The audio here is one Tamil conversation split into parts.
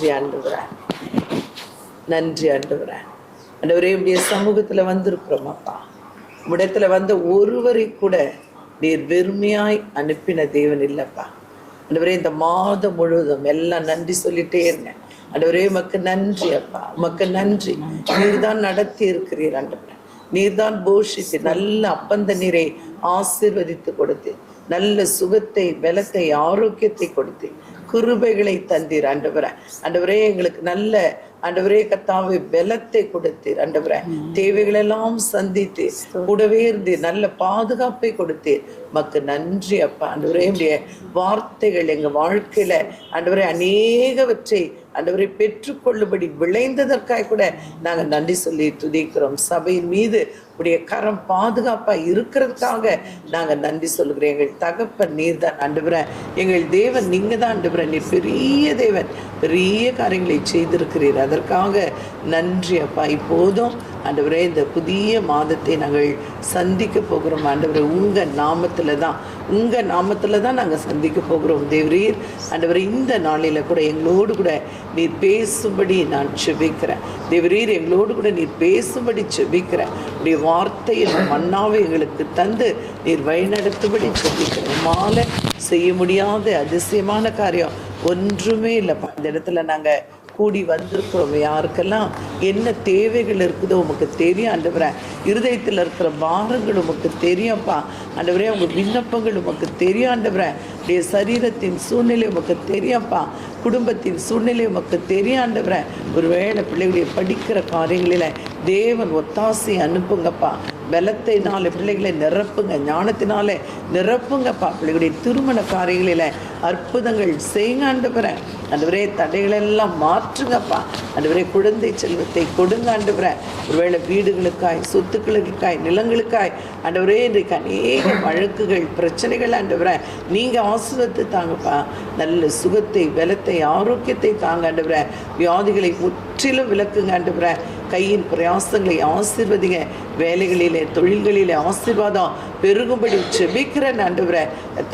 நன்றி ஆண்டவரே, நன்றி ஆண்டவரே. ஆண்டவரே, உடைய சமூகத்தில் வந்திருக்கிறோம் அப்பா. உம்மிடத்துல வந்த ஒருவரை கூட நீர் வெறுமையாய் அனுப்பின தேவன் இல்லைப்பா. ஆண்டவரே, இந்த மாதம் முழுவதும் எல்லாம் நன்றி சொல்லிட்டே இருங்க. ஆண்டவரே, உமக்கு நன்றி அப்பா, உமக்கு நன்றி. நீர் தான் நடத்தி இருக்கிறீர் ஆண்டவரே. நீர் தான் போஷித்து நல்ல அப்பந்த நீரை ஆசீர்வதித்து கொடுத்து நல்ல சுகத்தை, பலத்தை, ஆரோக்கியத்தை கொடுத்து கிருபைகளை தந்தீர் ஆண்டவரே. ஆண்டவரே, எங்களுக்கு நல்ல ஆண்டவரே கர்த்தாவே பலத்தை கொடுத்தீர் ஆண்டவரே. தேவைகளெல்லாம் சந்தித்து கூடவே இருந்து நல்ல பாதுகாப்பை கொடுத்தீர். மக்கு நன்றி அப்பா. ஆண்டவரே, உடைய வார்த்தைகள் எங்க வாழ்க்கையில ஆண்டவரே அநேகவற்றை ஆண்டவரை பெற்றுக்கொள்ளும்படி விளைந்ததற்காக கூட நாங்கள் நன்றி சொல்லி துதிக்கிறோம். சபையின் மீது உடைய கரம் பாதுகாப்பா இருக்கிறதுக்காக நாங்கள் நன்றி சொல்லுகிறோம். எங்கள் தகப்பன் நீர் தான் ஆண்டவரே, எங்கள் தேவன் நீங்க தான் ஆண்டவரே. நீர் பெரிய தேவன், பெரிய காரியங்களை செய்திருக்கிறீர். அதற்காக நன்றி அப்பா. இப்போதும் ஆண்டவரே, இந்த புதிய மாதத்தை நாங்கள் சந்திக்க போகிறோம் ஆண்டவரே. உங்கள் நாமத்தில் தான் நாங்கள் சந்திக்க போகிறோம் தேவரீர். ஆண்டவரே, இந்த நாளில் கூட எங்களோடு கூட நீர் பேசும்படி நான் செபிக்கிறேன் தேவரீர். எங்களோடு கூட நீர் பேசும்படி செபிக்கிறேன். உடைய வார்த்தையின் மன்னாவை எங்களுக்கு தந்து நீர் வழிநடத்தும்படி செபிக்கிறேன். மாலை செய்ய முடியாத அதிசயமான காரியம் ஒன்றுமே இல்லைப்பா. இந்த இடத்துல நாங்கள் கூடி வந்திருக்கிறோம். யாருக்கெல்லாம் என்ன தேவைகள் இருக்குதோ உமக்கு தெரியும் ஆண்டவரே. இருதயத்தில் இருக்கிற பாரங்கள் உமக்கு தெரியும்ப்பா ஆண்டவரே. அவங்க விண்ணப்பங்கள் உமக்கு தெரியும் ஆண்டவரே. உடைய சரீரத்தின் சூழ்நிலை உமக்கு தெரியும்ப்பா. குடும்பத்தின் சூழ்நிலை உமக்கு தெரியும் ஆண்டவரே. ஒருவேளை பிள்ளைகளுடைய படிக்கிற காரியங்களில் தேவன் ஒத்தாசை அனுப்புங்கப்பா. பலத்தினால பிள்ளைகளை நிரப்புங்க, ஞானத்தினால நிரப்புங்கப்பா. பிள்ளைகளுடைய திருமண காரியங்களில் அற்புதங்கள் செய்யுங்க ஆண்டவரே. ஆண்டவரே, தடைகளெல்லாம் மாற்றுங்கப்பா. ஆண்டவரே, குழந்தை செல்வத்தை கொடுங்க ஆண்டவரே. ஒருவேளை வீடுகளுக்காய், சொத்துக்களுக்காய், நிலங்களுக்காய் ஆண்டவரே, இன்றைக்கு அநேக வழக்குகள், பிரச்சனைகள் ஆண்டவரே, நீங்கள் ஆசீர்வதித்து தாங்கப்பா. நல்ல சுகத்தை, பலத்தை, ஆரோக்கியத்தை தாங்க ஆண்டவரே. வியாதிகளை முற்றிலும் விலக்குங்க ஆண்டவரே. கையின் பிரயாசங்களை ஆசீர்வதிங்க. வேலைகளிலே, தொழில்களிலே ஆசீர்வாதம் பெருகும்படி செபிக்கிறேன் ஆண்டவரே.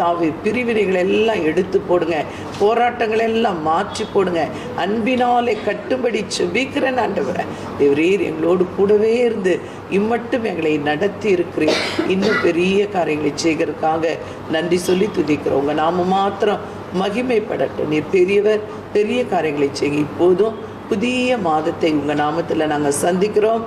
தாவி பிரிவினைகள் எல்லாம் எடுத்து போடுங்க. போராட்டங்கள் எல்லாம் மாற்றி போடுங்க. அன்பினாலே கட்டும்படி செபிக்கிறேன் ஆண்டவரே. தேவரீர் எங்களோடு கூடவே இருந்து இம்மட்டும் எங்களை நடத்தி இருக்கிறேன். இன்னும் பெரிய காரியங்களை செய்கிறதுக்காக நன்றி சொல்லி துதிக்கிறோம். உங்கள் நாம மாத்திரம் மகிமைப்படட்டும். நீர் பெரியவர், பெரிய காரியங்களை செய்ய. இப்போதும் புதிய மாதத்தை உங்கள் நாமத்தில் நாங்கள் சந்திக்கிறோம்.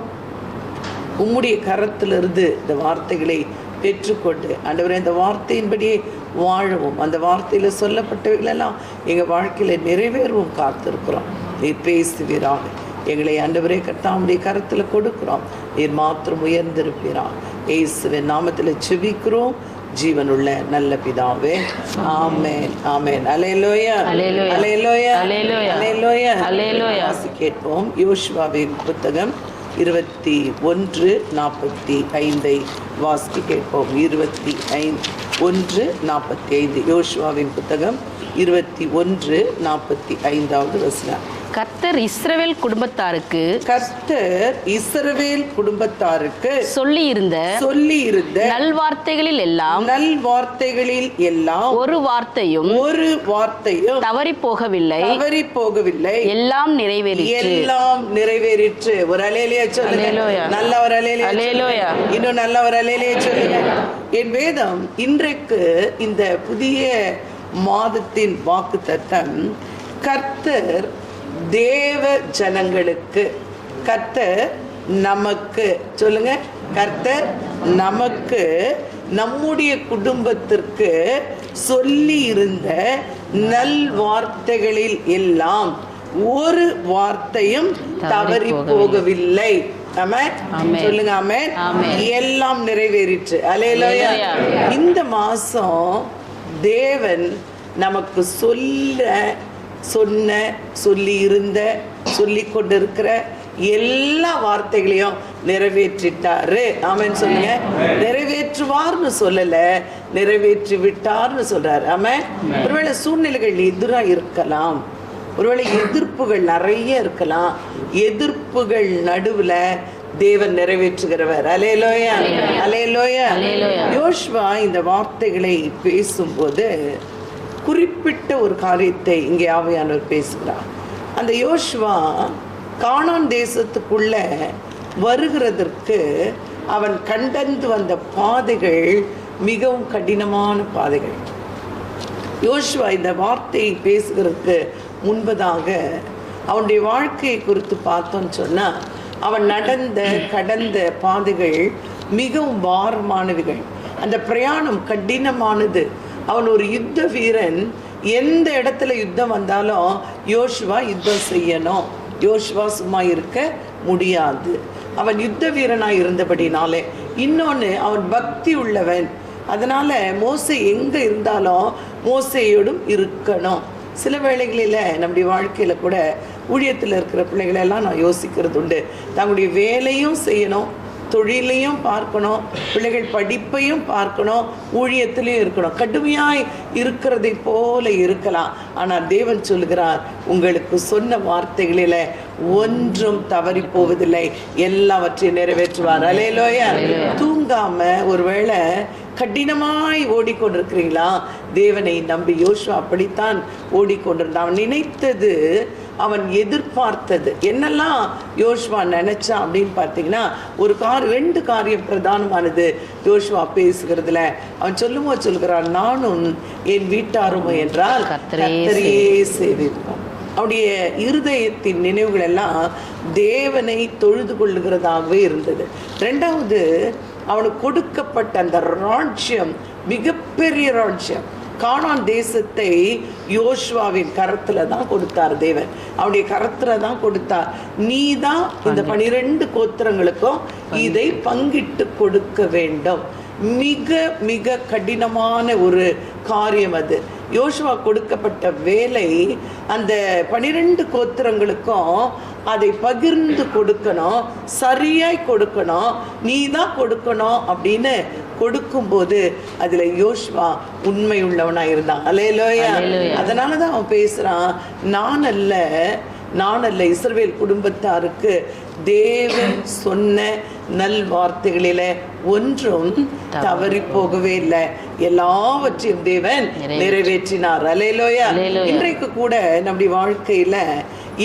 உம்முடைய கரத்திலிருந்து இந்த வார்த்தைகளை பெற்றுக்கொண்டு ஆண்டவரே, இந்த வார்த்தையின்படியே வாழவும், அந்த வார்த்தையில் சொல்லப்பட்டவைகளெல்லாம் எங்கள் வாழ்க்கையில் நிறைவேறவும் காத்திருக்கிறோம். நீர் பேசுவீராக. எங்களை ஆண்டவரே கர்த்தாவுடைய கரத்தில் கொடுக்கிறோம். நீர் மாத்திரம் உயர்ந்திருப்பீராக. இயேசுவின் நாமத்தில் செபிக்கிறோம் ஜீவனுள்ள நல்ல பிதாவே. ஆமென், ஆமென். அல்லேலூயா, அல்லேலூயா, அல்லேலூயா, அல்லேலூயா. கேட்போம். யோசுவாவின் புத்தகம் 21:45 வாசிக்க கேட்போம். 21:45 யோசுவாவின் புத்தகம் 21:45 வசனம். கர்த்தர் இஸ்ரவேல் குடும்பத்தாருக்கு சொல்லியிருந்த நல்வார்த்தைகளில் எல்லாம் ஒரு வார்த்தையும் தவறி போகவில்லை. எல்லாம் நிறைவேறிற்று. ஒரு அல்லேலூயா சொல்லுங்க. நல்ல ஒரு அல்லேலூயா. இன்னும் நல்ல ஒரு அல்லேலூயா சொல்லுங்க. என் வேதம் இன்றைக்கு இந்த புதிய மாதத்தின் வாக்குத்தத்தம், கர்த்தர் தேவ ஜனங்களுக்கு, கர்த்தர் நமக்கு, சொல்லுங்க, கர்த்தர் நமக்கு, நம்முடைய குடும்பத்திற்கு சொல்லி இருந்த நல் வார்த்தைகளில் எல்லாம் ஒரு வார்த்தையும் தவறி போகவில்லை. சொல்லுங்க ஆமென். எல்லாம் நிறைவேறிற்று. அல்லேலூயா. இந்த மாசம் தேவன் நமக்கு சொல்லி இருந்த, சொல்லி கொண்டிருக்கிற எல்லா வார்த்தைகளையும் நிறைவேற்றிட்டாரு. ஆமென் சொல்லுங்க. நிறைவேற்றுவார்னு சொல்லல, நிறைவேற்றி விட்டார்னு சொல்றாரு. ஆமென். ஒருவேளை சூழ்நிலைகள் எதிராக இருக்கலாம், ஒருவேளை எதிர்ப்புகள் நிறைய இருக்கலாம். எதிர்ப்புகள் நடுவுல தேவன் நிறைவேற்றுகிறவர். அல்லேலூயா, அல்லேலூயா. யோசுவா இந்த வார்த்தைகளை பேசும்போது குறிப்பிட்ட ஒரு காரியத்தை இங்கே ஆவியானவர் பேசுகிறார். அந்த யோசுவா கானான் தேசத்துக்குள்ள வருகிறதற்கு அவன் கண்டந்து வந்த பாதைகள் மிகவும் கடினமான பாதைகள். யோசுவா இந்த வார்த்தையை பேசுகிறதுக்கு முன்பதாக அவனுடைய வாழ்க்கையை குறித்து பார்த்தோன்னு சொன்னால், அவன் கடந்த பாதைகள் மிகவும் பாரமானவைகள். அந்த பிரயாணம் கடினமானது. அவன் ஒரு யுத்த வீரன். எந்த இடத்துல யுத்தம் வந்தாலும் யோசுவா யுத்தம் செய்யணும். யோசுவா சும்மா இருக்க முடியாது. அவன் யுத்த வீரனாக இருந்தபடினாலே, இன்னொன்று அவன் பக்தி உள்ளவன். அதனால் மோசே எங்கே இருந்தாலும் மோசேயோடும் இருக்கணும். சில வேளைகளில் நம்முடைய வாழ்க்கையில் கூட ஊழியத்தில் இருக்கிற பிள்ளைகளெல்லாம் நான் யோசிக்கிறது உண்டு. தங்களுடைய வேலையும் செய்யணும், தொழிலையும் பார்க்கணும், பிள்ளைகள் படிப்பையும் பார்க்கணும், ஊழியத்திலையும் இருக்கணும். கடுமையாய் இருக்கிறதை போல இருக்கலாம். ஆனால் தேவன் சொல்கிறார், உங்களுக்கு சொன்ன வார்த்தைகளில் ஒன்றும் தவறி போவதில்லை, எல்லாவற்றையும் நிறைவேற்றுவார். அல்லேலூயா. தூங்காம ஒருவேளை கடினமாய் ஓடிக்கொண்டிருக்கிறீங்களா? தேவனை நம்பி யோசுவா அப்படித்தான் ஓடிக்கொண்டிருந்தான். அவன் நினைத்தது, அவன் எதிர்பார்த்தது என்னெல்லாம் யோசுவா நினைச்சான் அப்படின்னு பார்த்தீங்கன்னா, ரெண்டு காரியம் பிரதானமானது யோசுவா பேசுகிறதுல. அவன் சொல்லுகிறான், நானும் என் வீட்டாரும் என்றால் கர்த்தரையே சேவிப்போம். அவனுடைய இருதயத்தின் நினைவுகள் எல்லாம் தேவனை தொழுது கொள்ளுகிறதாகவே இருந்தது. ரெண்டாவது, அவனுக்கு கொடுக்கப்பட்ட அந்த ராஜ்யம் மிகப்பெரிய ராஜ்யம். கானான் தேசத்தை யோசுவாவின் கரத்துல தான் கொடுத்தார் தேவன். அவனுடைய கரத்துல தான் கொடுத்தார். நீ தான் இந்த 12 கோத்திரங்களுக்கும் இதை பங்கிட்டு கொடுக்க வேண்டும். மிக மிக கடினமான ஒரு காரியம் அது. யோசுவா கொடுக்கப்பட்ட வேலை, அந்த 12 கோத்திரங்களுக்கும் அதை பகிர்ந்து கொடுக்கணும், சரியாய் கொடுக்கணும், நீ தான் கொடுக்கணும் அப்படின்னு கொடுக்கும்போது அதில் யோசுவா உண்மை உள்ளவனாக இருந்தான். அல்லேலூயா. அதனால தான் அவன் பேசுகிறான், நான் அல்ல இஸ்ரவேல் குடும்பத்தாருக்கு தேவன் சொன்ன நல் வார்த்தைகளில ஒன்றும் தவறி போகவே இல்லை, எல்லாவற்றையும் தேவன் நிறைவேற்றினார். அல்லேலூயா. இன்றைக்கு கூட நம்முடைய வாழ்க்கையில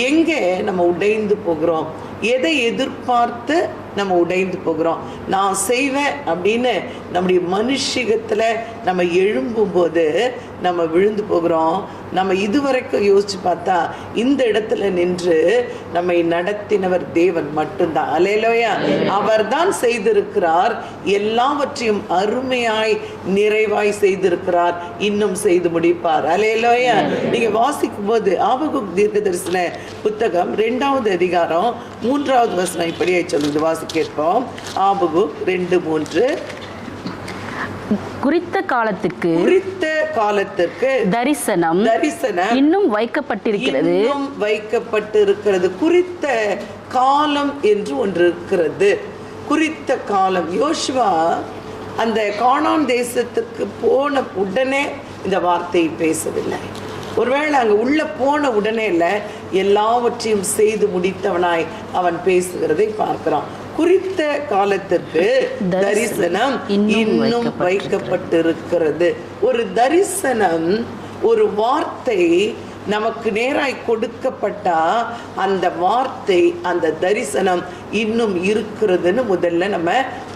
எங்கே நம்ம உடைந்து போகிறோம், எதை எதிர்பார்த்து நம்ம உடைந்து போகிறோம், நான் செய்வேன் அப்படின்னு நம்முடைய மனுஷிகத்தில் நம்ம எழும்பும்போது நம்ம விழுந்து போகிறோம். நம்ம இதுவரைக்கும் யோசிச்சு பார்த்தா இந்த இடத்துல நின்று நம்மை நடத்தினவர் தேவன் மட்டும்தான். அல்லேலூயா. அவர் தான் செய்திருக்கிறார், எல்லாவற்றையும் அருமையாய் நிறைவாய் செய்திருக்கிறார், இன்னும் செய்து முடிப்பார். அல்லேலூயா. நீங்க வாசிக்கும் போது ஆபகுக் தீர்க்கதரிசன புத்தகம் 2வது அதிகாரம் 3வது வசனம் இப்படியே சொல்லுது. வாசி கேட்போம். ஆபகுக் 2:3. குறித்த காலத்துக்கு தரிசனம் இன்னும் வைக்கப்பட்டிருக்கிறது. குறித்த காலம் என்று ஒன்று இருக்கிறது. குறித்த காலம். யோசுவா அந்த கானான் தேசத்துக்கு போன உடனே இந்த வார்த்தையை பேசவில்லை. ஒருவேளை அங்கே உள்ள போன உடனே இல்லை, எல்லாவற்றையும் செய்து முடித்தவனாய் அவன் பேசுகிறதை பார்க்கிறான். குறித்த காலத்திற்கு தரிசனம் இன்னும் வைக்கப்பட்டிருக்கிறது. ஒரு தரிசனம், ஒரு வார்த்தை நமக்கு நேராய் கொடுக்கப்பட்டா அந்த வார்த்தை, அந்த தரிசனம் இன்னும் இருக்கிறதுன்னு முதல்ல நம்ம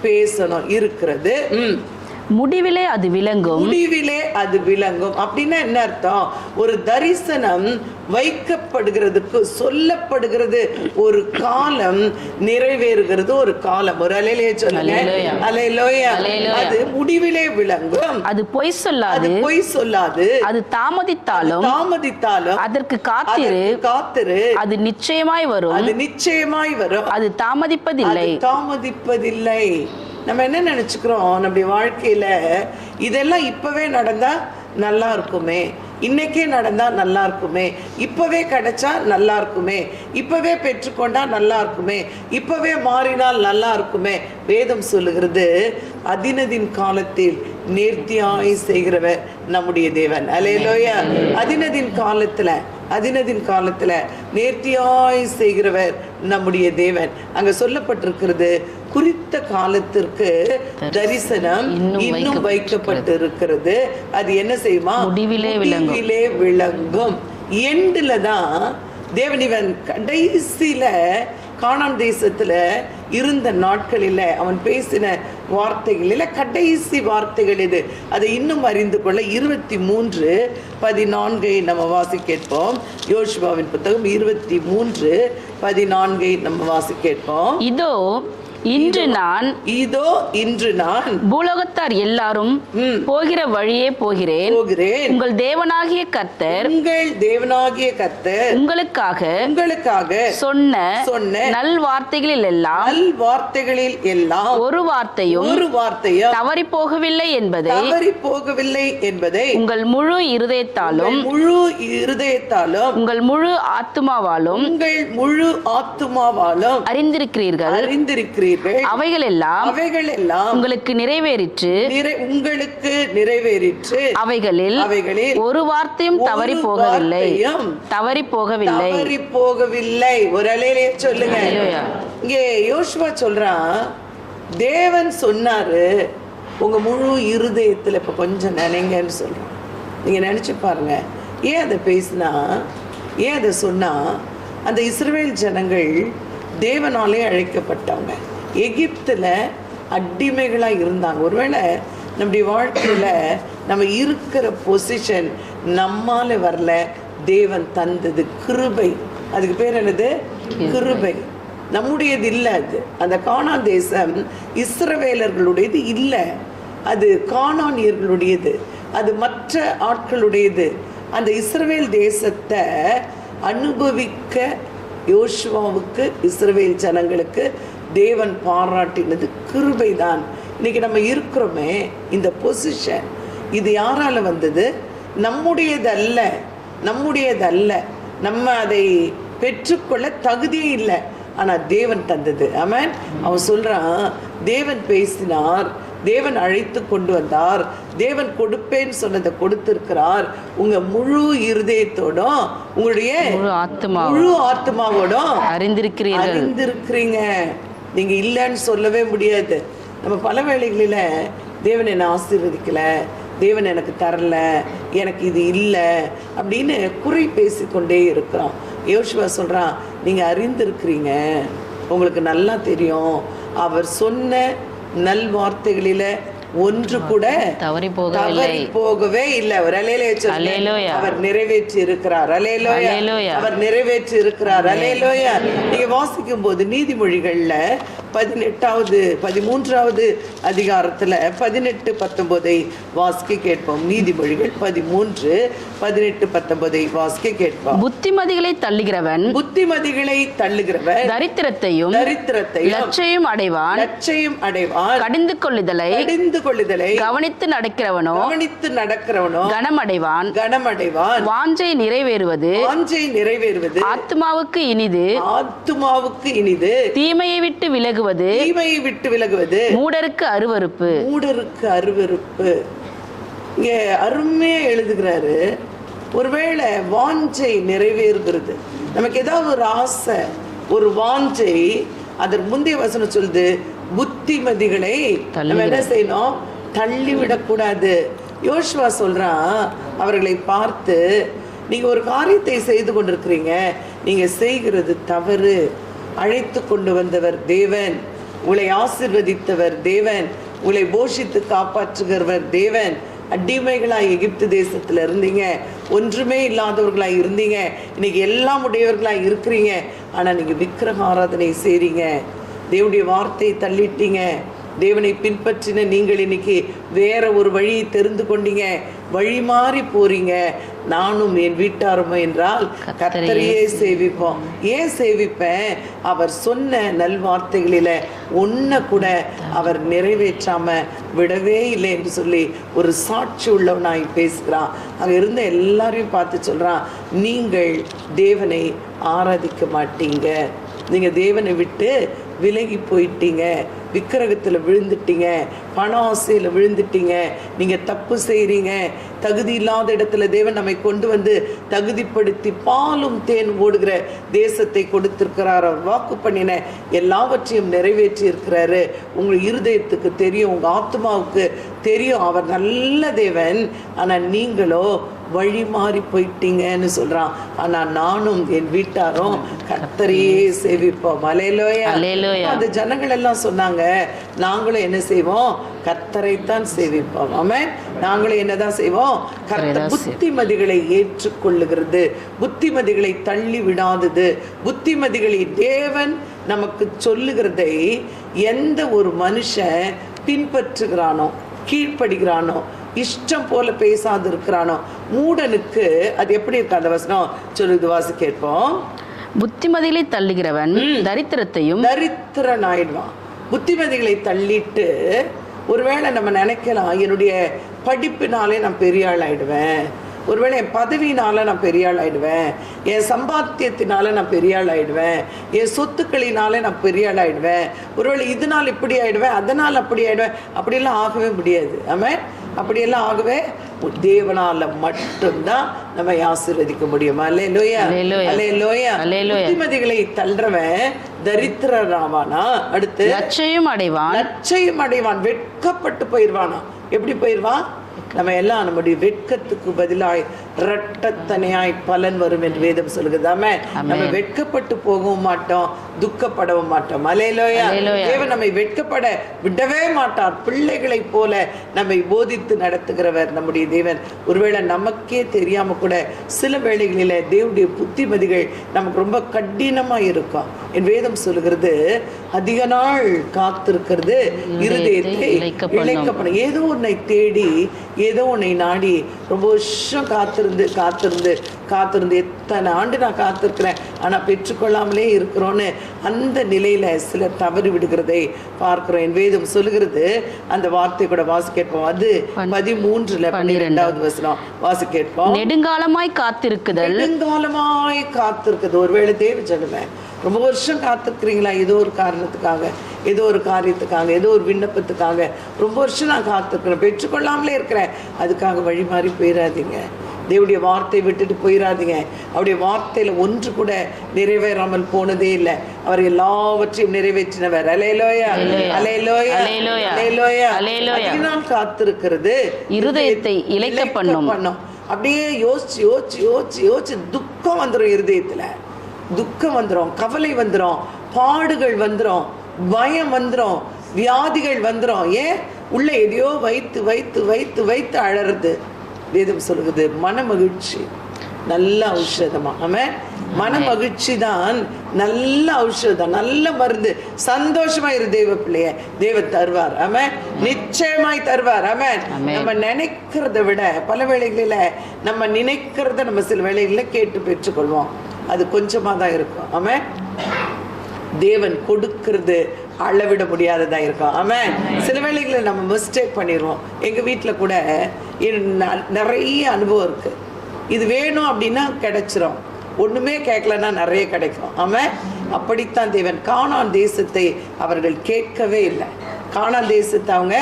பேசணும். இருக்கிறது, முடிவிலே அது விளங்கும். அப்படின்னா என்ன அர்த்தம்? ஒரு தரிசனம் வைக்கப்படுகிறதுக்கு சொல்லப்படுகிறது ஒரு காலம், நிறைவேறுகிறது ஒரு காலம். ஒரு அல்லேலூயா சொல்லுங்க. அல்லேலூயா. அது முடிவிலே விளங்கும். அது பொய் சொல்லாது. அது தாமதித்தாலும் அதற்கு காத்திரு. அது நிச்சயமாய் வரும். அது தாமதிப்பதில்லை. நம்ம என்ன நினைச்சுக்கிறோம் நம்முடைய வாழ்க்கையில, இதெல்லாம் இப்பவே நடந்தா நல்லா இருக்குமே, இன்னைக்கே நடந்தா நல்லா இருக்குமே, இப்பவே கிடைச்சா நல்லா இருக்குமே, இப்பவே பெற்றுக்கொண்டா நல்லா இருக்குமே, இப்பவே மாறினால் நல்லா இருக்குமே. வேதம் சொல்லுகிறது, அதினதின் காலத்தில் நேர்த்தியாய் செய்கிறவர் நம்முடைய தேவன். அல்லேலூயா. அதினதின் காலத்துல நேர்த்தியாய் செய்கிறவர் நம்முடைய தேவன். அங்க சொல்லப்பட்டிருக்கிறது, குறித்த காலத்திற்கு தரிசனம் இன்னும் வைக்கப்பட்டிருக்கிறது. அது என்ன செய்யுமா? முடிவிலே விளங்கும். எண்டுல தான் தேவன் இவன் கடைசியில கானான் தேசத்துல இருந்த நாட்களில் அவன் பேசின வார்த்தைகளில் கடைசி வார்த்தைகள் இது. அதை இன்னும் அறிந்து கொள்ள 23:14 நம்ம வாசி கேட்போம். யோசுவாவின் புத்தகம் 23:14 நம்ம வாசி கேட்போம். இதோ இன்று நான் பூலோகத்தார் எல்லாரும் போகிற வழியே போகிறேன். உங்கள் தேவனாகிய கர்த்தர் உங்களுக்காக சொன்ன நல் வார்த்தைகளில் எல்லாம் ஒரு வார்த்தையும் தவறி போகவில்லை என்பதை உங்கள் முழு இருதயத்தாலும் உங்கள் முழு ஆத்துமாவாலும் அறிந்திருக்கிறீர்கள். அவைகள் எல்லாம் உங்களுக்கு நிறைவேறிற்று. அவைகளில் ஒரு வார்த்தையும் தவறி போகவில்லை. ஒரு அலையிலே சொல்லுங்க. இங்கே யோசுவா சொல்றான், தேவன் சொன்னாரு உங்க முழு இருதயத்துல இப்ப கொஞ்சம் நினைங்கன்னு சொல்றான். நீங்க நினைச்சு பாருங்க, ஏன் அதை பேசினா, ஏன் அதை சொன்னா, அந்த இஸ்ரவேல் ஜனங்கள் தேவனாலே அழைக்கப்பட்டவங்க, எகிப்தில் அடிமைகளாக இருந்தாங்க. ஒருவேளை நம்முடைய வாழ்க்கையில் நம்ம இருக்கிற பொசிஷன் நம்மால் வரல, தேவன் தந்தது கிருபை. அதுக்கு பேர் என்னது? கிருபை. நம்முடையது இல்லை. அது அந்த கானான் தேசம் இஸ்ரவேலர்களுடையது இல்லை, அது கானானியர்களுடையது, அது மற்ற ஆட்களுடையது. அந்த இஸ்ரவேல் தேசத்தை அனுபவிக்க யோசுவாவுக்கு, இஸ்ரவேல் ஜனங்களுக்கு தேவன் பாராட்டினது கிருபைதான். இன்னைக்கு நம்ம இருக்கிறோமே இந்த பொசிஷன், இது யாரால வந்தது? நம்முடையதல்ல. நம்ம அதை பெற்றுக்கொள்ள தகுதியே இல்லை, ஆனால் தேவன் தந்தது. ஆமென். அவன் சொல்றான், தேவன் பேசினார், தேவன் அழைத்து கொண்டு வந்தார், தேவன் கொடுப்பேன்னு சொன்னதை கொடுத்திருக்கிறார். உங்க முழு இருதயத்தோடும் உங்களுடைய முழு ஆத்மாவோடும் அறிந்திருக்கிறீங்க. நீங்க இல்லைன்னு சொல்லவே முடியாது. நம்ம பல வேளைகளில் தேவன் என்னை ஆசீர்வதிக்கல, தேவன் எனக்கு தரல, எனக்கு இது இல்லை அப்படின்னு குறை பேசிக்கொண்டே இருக்கிறோம். யோசுவா சொல்றான், நீங்க அறிந்திருக்கிறீங்க, உங்களுக்கு நல்லா தெரியும், அவர் சொன்ன நல் வார்த்தைகளில ஒன்று கூட தவறி போகவே இல்லை. அவர் அவர் நிறைவேற்றி இருக்கிறார். அவர் நிறைவேற்றி இருக்கிறார். நீங்க வாசிக்கும் போது நீதிமொழிகள்ல 13வது அதிகாரத்துல 18-19 வாசிக்க கேட்போம். நீதிமொழிகள் 13:18-19 வாசிக்க கேட்போம். புத்திமதிகளை தள்ளுகிறவன் தரித்திரத்தையும் லட்சையும் அடைவான். கடிந்து கொள்ளுதலை கவனித்து நடக்கிறவனோ கனமடைவான். வாஞ்சை நிறைவேறுவது ஆத்துமாவுக்கு இனிது. தீமையை விட்டு விலகுவது மூடருக்கு அருவருப்பு. இங்கே அருமையா எழுதுகிறாரு. ஒருவேளை வாஞ்சை நிறைவேறுகிறது, நமக்கு ஏதாவது ஒரு ஆசை, ஒரு வாஞ்சை, அதற்கு முந்தைய வசனம் சொல்லுது, புத்திமதிகளை நம்ம என்ன செய்யணும்? தள்ளிவிடக்கூடாது. யோசுவா சொல்றான், அவர்களை பார்த்து, நீங்க ஒரு காரியத்தை செய்து கொண்டிருக்கிறீங்க, நீங்க செய்கிறது தவறு. அழைத்து கொண்டு வந்தவர் தேவன், உங்களை ஆசீர்வதித்தவர் தேவன், உங்களை போஷித்து காப்பாற்றுகிறவர் தேவன். அடிமைகளாய் எகிப்து தேசத்துல இருந்தீங்க, ஒன்றுமே இல்லாதவர்களாய் இருந்தீங்க, இன்னைக்கு எல்லாம் உடையவர்களாய் இருக்கிறீங்க. ஆனா நீங்க விக்கிரக ஆராதனை செய்றீங்க, தேவனுடைய வார்த்தையை தள்ளிட்டீங்க. தேவனை பின்பற்றின நீங்கள் இன்னைக்கு வேற ஒரு வழியை தெரிந்து கொண்டீங்க, வழி மாறி போறீங்க. நானும் என் வீட்டாருமோ என்றால் கர்த்தரையே சேவிப்போம். ஏன் சேவிப்பேன்? அவர் சொன்ன நல்வார்த்தைகளில ஒன்ன கூட அவர் நிறைவேற்றாம விடவே இல்லை என்று சொல்லி ஒரு சாட்சி உள்ளவனாய் பேசுகிறான். அங்கே இருந்த எல்லாரையும் பார்த்து சொல்றான், நீங்கள் தேவனை ஆராதிக்க மாட்டீங்க, நீங்க தேவனை விட்டு விலகி போயிட்டீங்க, விக்கிரகத்தில் விழுந்துட்டீங்க, பண ஆசையில் விழுந்துட்டீங்க, நீங்கள் தப்பு செய்கிறீங்க. தகுதி இல்லாத இடத்துல தேவன் நம்மை கொண்டு வந்து தகுதிப்படுத்தி பாலும் தேன் ஓடுகிற தேசத்தை கொடுத்திருக்கிறார். அவர் வாக்கு பண்ணின எல்லாவற்றையும் நிறைவேற்றி இருக்கிறாரு. உங்கள் இருதயத்துக்கு தெரியும், உங்கள் ஆத்மாவுக்கு தெரியும் அவர் நல்ல தேவன். ஆனால் நீங்களோ வழி மாறி போயிட்டீங்கன்னு சொல்றான். ஆனா நானும் என் வீட்டாரும் கர்த்தரையே சேவிப்போம். அல்லேலூயா. அந்த ஜனங்கள் எல்லாம் சொன்னாங்க, நாங்களும் என்ன செய்வோம்? கர்த்தரைத்தான் சேவிப்போம். ஆமென். நாங்களும் என்னதான் செய்வோம்? கர்த்தர். புத்திமதிகளை ஏற்றுக்கொள்ளுகிறது, புத்திமதிகளை தள்ளி விடாதது, புத்திமதிகளை தேவன் நமக்கு சொல்லுகிறதை எந்த ஒரு மனுஷன் பின்பற்றுகிறானோ, கீழ்ப்படுகிறானோ, இஷ்டம் போல பேசாது இருக்கிறானோ, மூடனுக்கு அது எப்படி இருக்கு? அந்த வசனம் சொல்லுது, வாசி கேட்போம். புத்திமதிகளை தள்ளுகிறவன் தரித்திரன் ஆயிடுவான். புத்திமதிகளை தள்ளிட்டு ஒருவேளை நம்ம நினைக்கலாம், என்னுடைய படிப்பினாலே நான் பெரிய ஆள் ஆயிடுவேன், ஒருவேளை என் பதவியினால நான் பெரிய ஆள் ஆயிடுவேன், என் சம்பாத்தியத்தினால நான் பெரிய ஆள் ஆயிடுவேன், என் சொத்துக்களினால நான் பெரிய ஆள் ஆயிடுவேன், ஒருவேளை இதனால் இப்படி ஆயிடுவேன், அதனால் அப்படி ஆயிடுவேன். அப்படியெல்லாம் ஆகவே முடியாது. ஆமென். அப்படியெல்லாம் ஆகவே தேவனால மட்டும்தான் நம்ம ஆசீர்வதிக்க முடியும். அல்லேலூயா. அல்லேலூயா. புத்திமதிகளை தள்ளுறவன் தரித்திரனாவானா? அடுத்து லட்சியம் அடைவான், வெட்கப்பட்டு போயிடுவானா? எப்படி போயிடுவான்? நம்ம எல்லாம் நம்முடைய வெட்கத்துக்கு பதிலாய் இரட்டத்தனையாய் பலன் வரும் என்று வேதம் சொல்லுகிறதாமே. நம்ம வெட்கப்பட்டு போகவும் மாட்டோம், துக்கப்படவும் மாட்டோம். அல்லேலூயா. தேவன் நம்மை வெட்கப்பட விடவே மாட்டார். பிள்ளைகளை போல நம்மை போதித்து நடத்துகிறவர் நம்முடைய தேவன். ஒருவேளை நமக்கே தெரியாம கூட சில வேளைகளில தேவனுடைய புத்திமதிகள் நமக்கு ரொம்ப கடினமா இருக்கும். என் வேதம் சொல்லுகிறது, அதிக நாள் காத்திருக்கிறது இருதயத்தை இளைக்கப்படும். ஏதோ உன்னை தேடி, ஏதோ உன்னை நாடி ரொம்ப வருஷம் காத்திருந்து எத்தனை ஆண்டு நான் காத்திருக்கிறேன், ஆனா பெற்றுக்கொள்ளாமலே இருக்கிறோன்னு அந்த நிலையில சிலர் தவறி விடுகிறதை பார்க்கிறோம். என் வேதம் சொல்லுகிறது, அந்த வார்த்தை கூட வாசி கேட்போம். அது 13:12 வசனம் வாசி கேட்போம். நெடுங்காலமாய் காத்திருக்குது. ஒருவேளை தேவ சொல்லுவேன், ரொம்ப வருஷம் காத்திருக்கிறீங்களா? ஏதோ ஒரு காரணத்துக்காக, ஏதோ ஒரு காரியத்துக்காக, ஏதோ ஒரு விண்ணப்பத்துக்காக ரொம்ப வருஷம் நான் காத்திருக்கிறேன், பெற்றுக்கொள்ளாமலே இருக்கிறேன். அதுக்காக வழி மாறி போயிடாதீங்க. தேவனுடைய வார்த்தையை விட்டுட்டு போயிடாதீங்க. அவருடைய வார்த்தையில ஒன்று கூட நிறைவேறாமல் போனதே இல்லை. அவர் எல்லாவற்றையும் நிறைவேற்றினவர். அல்லேலூயா. அல்லேலூயா. அல்லேலூயா. அதினால் காத்திருக்கிறது இருதயத்தை இளைக்க பண்ணும். அப்படியே யோசிச்சு துக்கம் வந்துடும். இருதயத்துல துக்கம் வந்துடும், கவலை வந்துடும், பாடுகள் வந்துடும், பயம் வந்துடும், வியாதிகள் வந்துடும். ஏன்? உள்ள எதையோ வைத்து அழறது. வேதம் சொல்லுகிறது, மன மகிழ்ச்சி நல்ல ஔஷதமா. ஆமென். மன மகிழ்ச்சி தான் நல்ல ஔஷதம், நல்ல மருந்து. சந்தோஷமா இரு தேவ பிள்ளைய, தேவன் தருவார். ஆமென். நிச்சயமாய் தருவார். ஆமென். நம்ம நினைக்கிறத விட பல வேளைகளில நம்ம நினைக்கிறத நம்ம சில வேளைகளில் கேட்டு பெற்றுக்கொள்வோம். அது கொஞ்சமா தான் இருக்கும். ஆமென். தேவன் கொடுக்கிறது அளவிட முடியாததா இருக்கும். ஆமென். சில வேளைகளில் நம்ம மிஸ்டேக் பண்ணிடுவோம். எங்க வீட்டில் கூட நிறைய அனுபவம் இருக்கு. இது வேணும் அப்படின்னா கிடைச்சிரும், ஒண்ணுமே கேட்கலன்னா நிறைய கிடைக்கும். ஆமென். அப்படித்தான் தேவன் கானான் தேசத்தை அவர்கள் கேட்கவே இல்லை. கானான் தேசத்தை அவங்க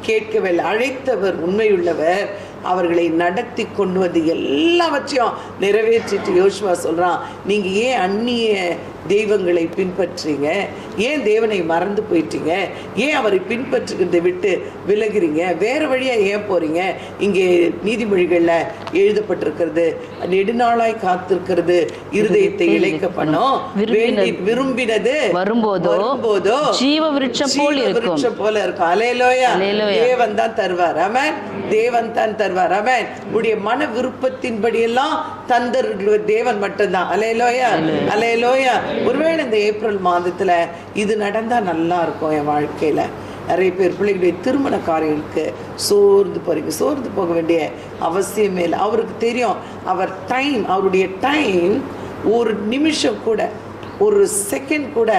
கேட்கவே இல்லை. அழைத்தவர் உண்மையுள்ளவர், அவர்களை நடத்தி கொண்டு வந்து எல்லாவற்றையும் நிறைவேற்றிட்டு யோசுவா சொல்றான், நீங்க ஏன் அந்நிய தெய்வங்களை பின்பற்றீங்க? ஏன் தேவனை மறந்து போயிட்டீங்க? ஏன் அவரை பின்பற்றுகிறதை விட்டு விலகிறீங்க? வேற வழியா ஏன் போறீங்க? இங்கே நீதிமொழிகள்ல எழுதப்பட்டிருக்கிறது, நெடுநாளாய் காத்திருக்கிறது இருதயத்தை இளைக்க பண்ணும், விரும்பினது வரும்போதோ ஜீவ விருட்சம் போல இருக்கும். அல்லேலூயா. தேவன் தான் தருவார். ஆமென். தேவன் தான் தருவார். ஆமென். உடைய மன விருப்பத்தின்படி எல்லாம் தந்தர் தேவன் மட்டும்தான். அல்லேலூயா. அல்லேலூயா. ஒருவேளை இந்த ஏப்ரல் மாதத்துல இது நடந்தா நல்லா இருக்கும். என் வாழ்க்கையில நிறைய பேர் பிள்ளைகளுடைய திருமண காரியங்களுக்கு சோர்ந்து போக வேண்டிய அவசியமே இல்லை. அவருக்கு தெரியும், அவருடைய டைம் ஒரு நிமிஷம் கூட, ஒரு செகண்ட் கூட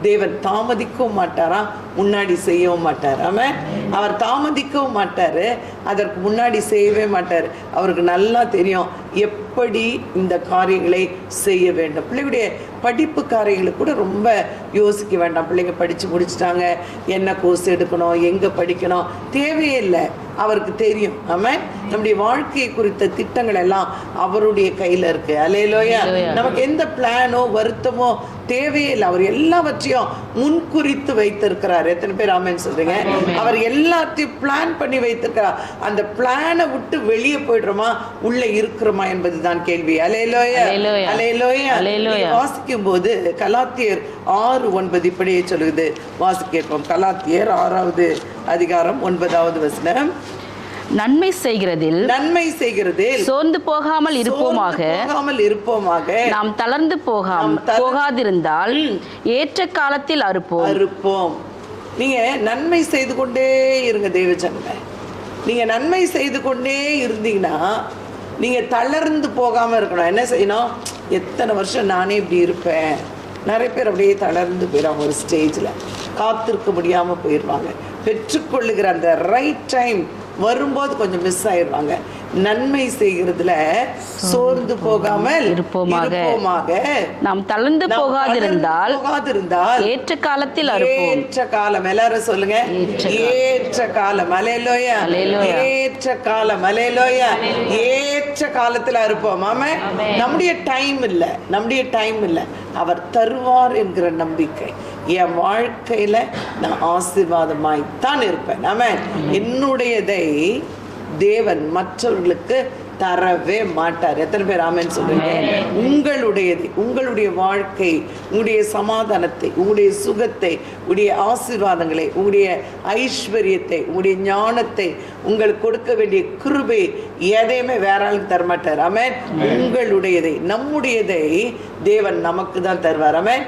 தேவன் தாமதிக்கவும் மாட்டாரா, முன்னாடி செய்யவும் மாட்டார். ஆமென். அவர் தாமதிக்கவும் மாட்டாரு, அதற்கு முன்னாடி செய்யவே மாட்டார். அவருக்கு நல்லா தெரியும் எப்படி இந்த காரியங்களை செய்ய வேண்டும். பிள்ளைகளுடைய படிப்பு காரியங்களுக்கு கூட ரொம்ப யோசிக்க வேண்டாம். பிள்ளைங்க படித்து முடிச்சுட்டாங்க, என்ன கோர்ஸ் எடுக்கணும், எங்கே படிக்கணும், தேவையே இல்லை. அவருக்கு தெரியும். ஆமென். நம்முடைய வாழ்க்கையை குறித்த திட்டங்கள் எல்லாம் அவருடைய கையில் இருக்கு. அல்லேலூயா. நமக்கு எந்த பிளானோ வருத்தமோ தேவையே இல்லை. அவர் எல்லாவற்றையும் முன்குறித்து வைத்திருக்கிறார். எத்தனை பேர் ஆமென் சொல்றீங்க? அவர் எல்லாத்தையும் பிளான் பண்ணி வைத்திருக்கிறார். அந்த பிளானை விட்டு வெளியே போயிடுறோமா, உள்ள இருக்கிறோமா என்பதுதான் கேள்வி. அல்லேலூயா, அல்லேலூயா. வாசிக்கும் போது கலாத்தியர் 6:9 இப்படியே சொல்லுது. வாசிக்கிறோம். கலாத்தியர் 6வது அதிகாரம் 9வது வசனம். நன்மை செய்கிறதில் சோர்ந்து போகாமல் இருப்போமாக, நாம் தளர்ந்து போகாதிருந்தால் ஏற்ற காலத்தில் அறுப்போம். நீங்க நன்மை செய்து கொண்டே இருங்க தேவஜனமே. நீங்க நன்மை செய்து கொண்டே இருந்தீங்கன்னா நீங்க தளர்ந்து போகாம இருக்கணும். என்ன செய்யணும்? எத்தனை வருஷம் நானே இப்படி இருப்பேன். நிறைய பேர் அப்படியே தளர்ந்து போயிடுவாங்க. ஒரு ஸ்டேஜில் காத்திருக்க முடியாமல் போயிடுவாங்க. பெற்றுக்கொள்ளுகிற அந்த ரைட் டைம் வரும்போது கொஞ்சம் மிஸ் ஆயிடுவாங்க. நன்மை செய்கிறதுல சோர்ந்து போகாமல் இருப்போமாக, நாம் தளர்ந்து போகாதிருந்தால் ஏற்ற காலத்தில் அறுப்போம். ஏற்ற காலம். எல்லாரும் சொல்லுங்க, ஏற்ற காலம். அல்லேலூயா, ஏற்ற காலம். அல்லேலூயா, ஏற்ற காலத்தில் அறுப்போம். ஆமா, நம்முடைய டைம் இல்லை, அவர் தருவார் என்கிற நம்பிக்கை. என் வாழ்க்கையில நான் ஆசீர்வாதமாய்த்தான் இருப்பேன். ஆமென். என்னுடையதை தேவன் மற்றவர்களுக்கு தரவே மாட்டார். எத்தனை பேர் ஆமென் சொல்றீங்க? உங்களுடையதை, உங்களுடைய வாழ்க்கை, உங்களுடைய சமாதானத்தை, உங்களுடைய சுகத்தை, உங்களுடைய ஆசீர்வாதங்களை, உங்களுடைய ஐஸ்வர்யத்தை, உங்களுடைய ஞானத்தை, உங்களுக்கு கொடுக்க வேண்டிய கிருபை எதையுமே வேற ஆளுக்கு தரமாட்டார். ஆமென். உங்களுடையதை, நம்முடையதை தேவன் நமக்கு தான் தருவார். ஆமென்.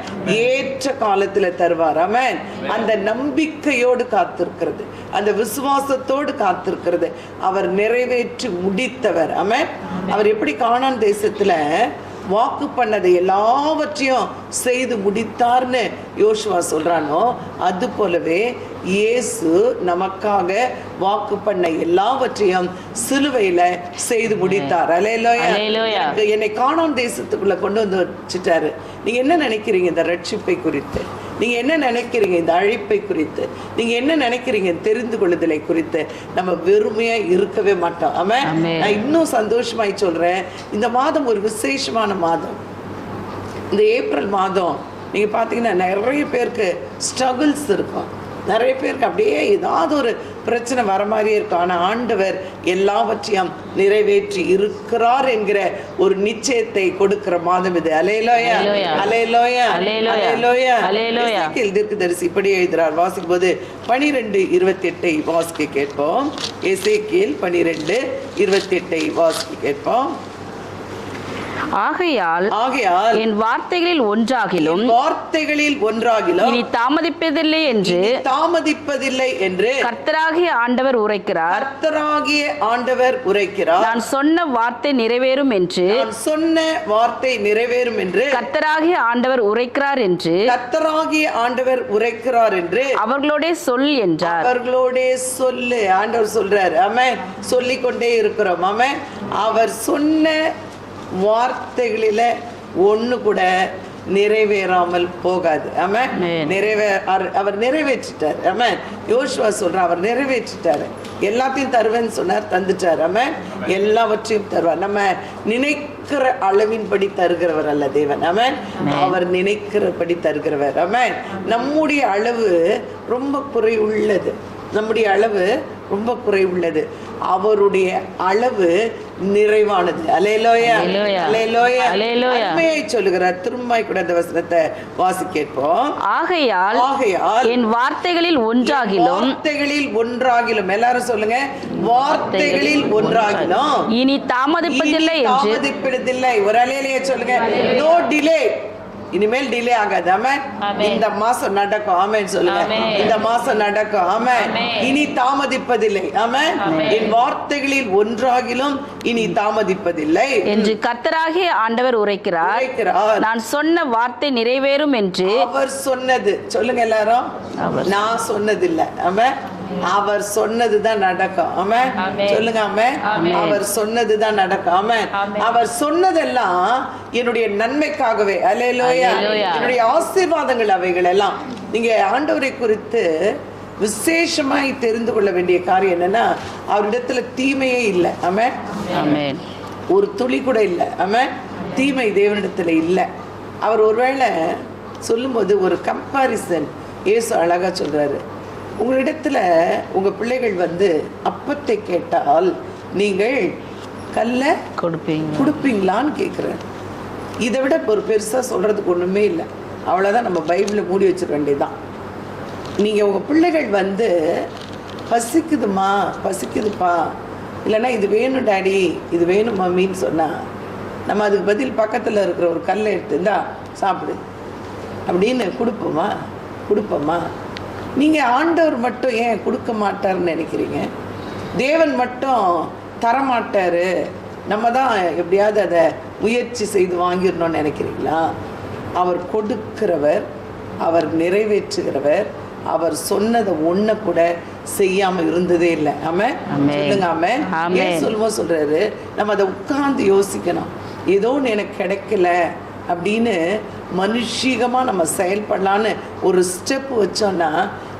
ஏற்ற காலத்துல தருவார். ஆமென். அந்த நம்பிக்கையோடு காத்திருக்கிறது, அந்த விசுவாசத்தோடு காத்திருக்கிறது. அவர் நிறைவேற்றி முடித்தவர். ஆமென். அவர் எப்படி கானான் தேசத்துல வாக்கு பண்ணதை எல்லாவற்றையும் செய்து முடித்தார்னு யோசுவா சொல்றானோ, அது போலவே இயேசு நமக்காக வாக்கு பண்ண எல்லாவற்றையும் சிலுவையில செய்து முடித்தார். அல்லேலூயா. என்னை கானான் தேசத்துக்குள்ள கொண்டு வந்து வச்சுட்டாரு. நீங்க என்ன நினைக்கிறீங்க இந்த ரட்சிப்பை குறித்து? நீங்க என்ன நினைக்கிறீங்க இந்த அழைப்பை குறித்து? நீங்க என்ன நினைக்கிறீங்க தெரிந்து கொள்ளுதலை குறித்து? நம்ம வெறுமையா இருக்கவே மாட்டோம். ஆமா, நான் இன்னும் சந்தோஷமாய் சொல்றேன், இந்த மாதம் ஒரு விசேஷமான மாதம். இந்த ஏப்ரல் மாதம் நீங்க பாத்தீங்கன்னா நிறைய பேருக்கு ஸ்ட்ரகிள்ஸ் இருக்கும். நிறைய பேருக்கு அப்படியே ஏதாவது ஒரு பிரச்சனை வர மாதிரியே இருக்கும். ஆனால் ஆண்டவர் எல்லாவற்றையும் நிறைவேற்றி இருக்கிறார் என்கிற ஒரு நிச்சயத்தை கொடுக்கிற மாதம் இது. அல்லேலூயா, அல்லேலூயா, அல்லேலூயா. தீர்க்கதரிசி இப்படி எழுதுறார். வாசிக்கும் போது 12:28 வாசிக்க கேட்போம். எசேக்கியேல் 12:28 வாசிக்க கேட்போம். ஆகையால் என் வார்த்தைகளில் ஒன்றாகிலும் இனி தாமதிப்பதில்லை என்று கர்த்தராகிய ஆண்டவர் உரைக்கிறார். நான் சொன்ன வார்த்தை நிறைவேறும் என்று கர்த்தராகிய ஆண்டவர் உரைக்கிறார் என்று அவர்களோட சொல் என்றார். அவர்களோட சொல்லு. ஆண்டவர் சொல்றார். ஆமென். சொல்லிக்கொண்டே இருக்கிறோம். ஆமென். அவர் சொன்ன வார்த்தைகளில ஒண்ணு கூட நிறைவேறாமல் போகாது. ஆமென். அவர் நிறைவேற்றிட்டார். ஆமென். யோசுவா சொல்றார், அவர் நிறைவேற்றிட்டாரு. எல்லாத்தையும் தருவேன்னு சொன்னார், தந்துட்டார். ஆமென். எல்லாவற்றையும் தருவார். நம்ம நினைக்கிற அளவின்படி தருகிறவர் அல்ல தேவன். ஆமென். அவர் நினைக்கிறபடி தருகிறவர். ஆமென். நம்முடைய அளவு ரொம்ப குறைவுள்ளது. அவருடைய அளவு நிறைவானது. அல்லேலூயா, அல்லேலூயா, அல்லேலூயா. உண்மையை சொல்லுகிறார். திரும்ப கூட இந்த வசனத்தை வாசி கேட்போம். ஆகையால் என் வார்த்தைகளில் ஒன்றாகிலும் எல்லாரும் சொல்லுங்க, வார்த்தைகளில் ஒன்றாகிலும் இனி தாமதிப்பதில்லை. ஒரு அல்லேலூயா சொல்லுங்க. No delay. இனிமேல் டிலே ஆகாது. ஆமென். இந்த மாசம் நடக்கும். ஆமென் சொல்லுங்க. இந்த மாசம் நடக்கும். ஆமென். இனி தாமதிப்பதில்லை. ஆமென். என் வார்த்தைகளில் ஒன்றாகிலும் இனி தாமதிப்பதில்லை என்று கர்த்தராகிய ஆண்டவர் உரைக்கிறார். நான் சொன்ன வார்த்தை நிறைவேறும் என்று அவர் சொன்னது. சொல்லுங்க எல்லாரும். நான் சொன்னதில்லை. ஆமென். அவர் சொன்னதுதான் நடக்கும். ஆமென். சொல்லுங்க. ஆமென். அவர் சொன்னதுதான் நடக்கும். ஆமென். அவர் சொன்னதெல்லாம் என்னுடைய நன்மைக்காகவே. அல்லேலூயா. என்னுடைய ஆசீர்வாதங்கள் அவைகள் எல்லாம். நீங்க ஆண்டவரை குறித்து விசேஷமாய் தெரிந்து கொள்ள வேண்டிய காரியம் என்னன்னா, அவரிடத்துல தீமையே இல்லை. ஆமென். ஆமென். ஒரு துளி கூட இல்லை. ஆமென். தீமை தேவனிடத்துல இல்லை. அவர் ஒருவேளை சொல்லும்போது ஒரு கம்பாரிசன் இயேசு அழகாக சொல்கிறாரு. உங்களிடத்துல உங்கள் பிள்ளைகள் அப்பத்தை கேட்டால் நீங்கள் கல்லை கொடுப்பீங்களான்னு கேட்குறாரு. இதை விட ஒரு பெருசாக சொல்கிறதுக்கு ஒன்றுமே இல்லை. அவ்வளோதான், நம்ம பைபிளில் மூடி வச்சிட வேண்டியதுதான். நீங்கள் உங்கள் பிள்ளைகள் பசிக்குதுமா, பசிக்குதுப்பா, இல்லைன்னா இது வேணும் டாடி, இது வேணும் மம்மின்னு சொன்னால் நம்ம அதுக்கு பதில் பக்கத்தில் இருக்கிற ஒரு கல்லை எடுத்துருந்தா சாப்பிடு அப்படின்னு கொடுப்போமா? நீங்கள் ஆண்டவர் மட்டும் ஏன் கொடுக்க மாட்டார்னு நினைக்கிறீங்க? தேவன் மட்டும் தரமாட்டார், நம்ம தான் எப்படியாவது அதை முயற்சி செய்து வாங்கிடணும்னு நினைக்கிறீங்களா? அவர் கொடுக்கிறவர், அவர் நிறைவேற்றுகிறவர். அவர் சொன்னதை ஒன்றை கூட செய்யாமல் இருந்ததே இல்லை. ஆமென் சொல்லுங்க. ஆமென். ஏன் சொல்றாரு, நம்ம அதை உட்கார்ந்து யோசிக்கணும். ஏதோ ஒன்று எனக்கு கிடைக்கல அப்படின்னு மனுஷீகமாக நம்ம செயல்படலான்னு ஒரு ஸ்டெப் வச்சோன்னா,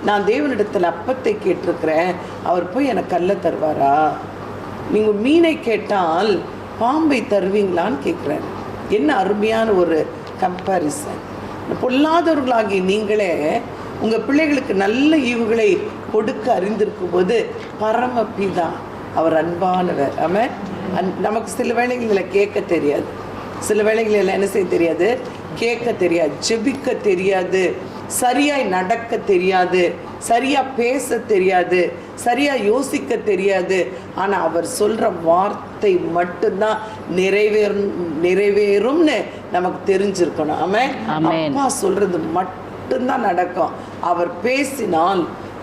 நான் தேவனிடத்தில் அப்பத்தை கேட்டிருக்கிறேன், அவர் போய் எனக்கு கல்லை தருவாரா? நீங்கள் மீனை கேட்டால் பாம்பை தருவீங்களான்னு கேட்குறாரு. என்ன அருமையான ஒரு கம்பேரிசன். பொல்லாதவர்களாகி நீங்களே உங்கள் பிள்ளைகளுக்கு நல்ல ஈவுகளை கொடுக்க அறிந்திருக்கும் போது பரமபிதா அவர் அன்பானவர். ஆமாம். நமக்கு சில வேளைகளில் கேட்க தெரியாது, சில வேளைகளில் என்ன செய்ய தெரியாது, கேட்க தெரியாது, ஜெபிக்க தெரியாது, சரியாய் நடக்க தெரியாது, சரியாக பேச தெரியாது, சரியாக யோசிக்க தெரியாது. ஆனால் அவர் சொல்கிற வார்த்தை மட்டும்தான் நிறைவேறும்னு நமக்கு தெரிஞ்சிருக்கணும். ஆமாம். அப்பா சொல்கிறது மட்டும்தான் நடக்கும். அவர் பேசினால்,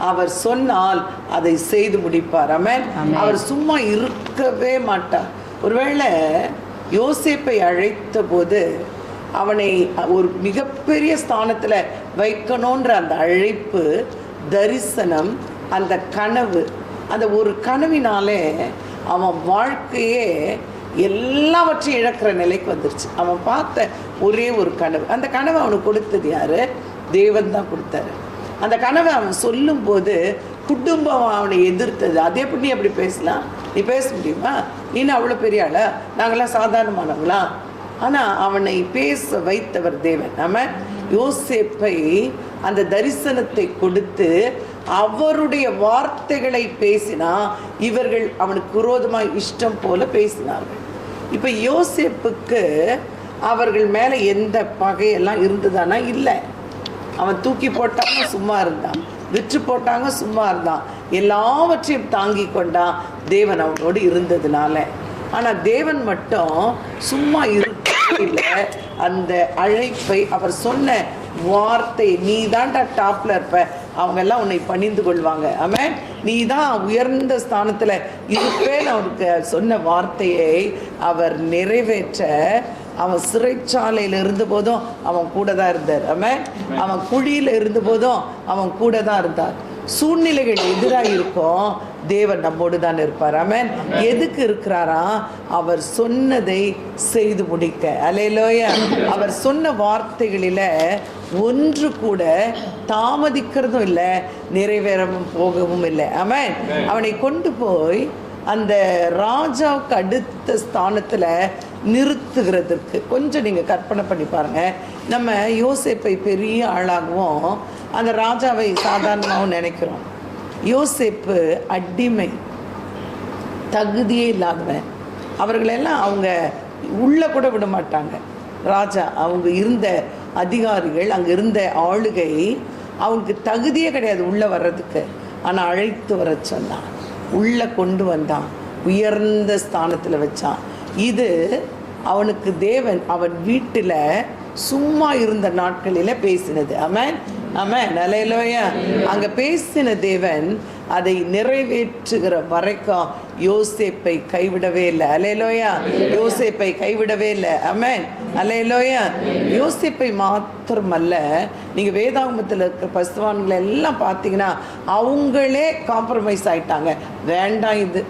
அவர் சொன்னால் அதை செய்து முடிப்பார். ஆமென். அவர் சும்மா இருக்கவே மாட்டார். ஒருவேளை யோசேப்பை அழைத்த போது அவனை ஒரு மிகப்பெரிய ஸ்தானத்தில் வைக்கணுன்ற அந்த அழைப்பு, தரிசனம், அந்த கனவு, அந்த ஒரு கனவினாலே அவன் வாழ்க்கையே எல்லாவற்றையும் இழக்கிற நிலைக்கு வந்துருச்சு. அவன் பார்த்த ஒரே ஒரு கனவு, அந்த கனவை அவனுக்கு கொடுத்தது யாரு? தேவன் தான் கொடுத்தாரு. அந்த கனவை அவன் சொல்லும்போது குடும்பம் அவனை எதிர்த்தது. அதே எப்படி நீ அப்படி பேசலாம்? நீ பேச முடியுமா? நீ அவ்வளோ பெரிய ஆளா? நாங்களாம் சாதாரணமானவங்களா? ஆனால் அவனை பேச வைத்தவர் தேவன். நம்ம யோசேப்பை அந்த தரிசனத்தை கொடுத்து அவருடைய வார்த்தைகளை பேசினா இவர்கள் அவனுக்கு விரோதமாக இஷ்டம் போல பேசினார்கள். இப்போ யோசேப்புக்கு அவர்கள் மேலே எந்த பகையெல்லாம் இருந்ததானா? இல்லை. அவன் தூக்கி போட்டாங்க, சும்மா இருந்தான். விற்று போட்டாங்க, சும்மா இருந்தான். எல்லாவற்றையும் தாங்கி கொண்டான், தேவன் அவனோடு இருந்ததுனால. ஆனால் தேவன் மட்டும் சும்மா இல்லை. அந்த அழைப்பை, அவர் சொன்ன வார்த்தை, நீ தான்டா டாப்பில் இருப்ப, அவங்கெல்லாம் உன்னை பணிந்து கொள்வாங்க. ஆமாம். நீ தான் உயர்ந்த ஸ்தானத்தில் இருப்பேன்னு அவருக்கு சொன்ன வார்த்தையை அவர் நிறைவேற்ற, அவன் சிறைச்சாலையில் இருந்த போதும் அவன் கூட தான் இருந்தார். ஆமாம். அவன் குழியில் இருந்த போதும் அவன் கூட தான் இருந்தார். சூழ்நிலைகள் எதிராக இருக்கும், தேவன் நம்மோடு தான் இருப்பார். ஆமென். எதுக்கு இருக்கிறாரா? அவர் சொன்னதை செய்து முடிக்க. அல்லேலூயா. அவர் சொன்ன வார்த்தைகளில் ஒன்று கூட தாமதிக்கிறதும் இல்லை, நிறைவேறவும் போகவும் இல்லை. ஆமென். அவனை கொண்டு போய் அந்த ராஜாவுக்கு அடுத்த ஸ்தானத்தில் நிறுத்துகிறதுக்கு கொஞ்சம் நீங்கள் கற்பனை பண்ணி பாருங்கள். நம்ம யோசேப்பை பெரிய ஆளாகவும் அந்த ராஜாவை சாதாரணமாகவும் நினைக்கிறோம். யோசேப்பு அடிமை, தகுதியே இல்லாதவன். அவர்களெல்லாம் அவங்க உள்ளே கூட விட மாட்டாங்க. ராஜா, அவங்க இருந்த அதிகாரிகள், அங்கே இருந்த ஆளுகை, அவங்களுக்கு தகுதியே கிடையாது உள்ளே வர்றதுக்கு. ஆனால் அழைத்து வர சொன்னான், உள்ளே கொண்டு வந்தான், உயர்ந்த ஸ்தானத்தில் வச்சான். இது அவனுக்கு தேவன் அவன் வீட்டில் சும்மா இருந்த நாட்களில் பேசினது. ஆமென். ஆமென். அல்லேலூயா. அங்கே பேசின தேவன் அதை நிறைவேற்றுகிற வரைக்கும் யோசேப்பை கைவிடவே இல்லை. அல்லேலூயா. யோசேப்பை கைவிடவே இல்லை. ஆமென். அல்லேலூயா. யோசேப்பை மாத்திரமல்ல, நீங்கள் வேதாகமத்தில் இருக்கிற பசுவான்களை எல்லாம் பார்த்தீங்கன்னா அவங்களே காம்ப்ரமைஸ் ஆகிட்டாங்க. வேண்டாம் இது,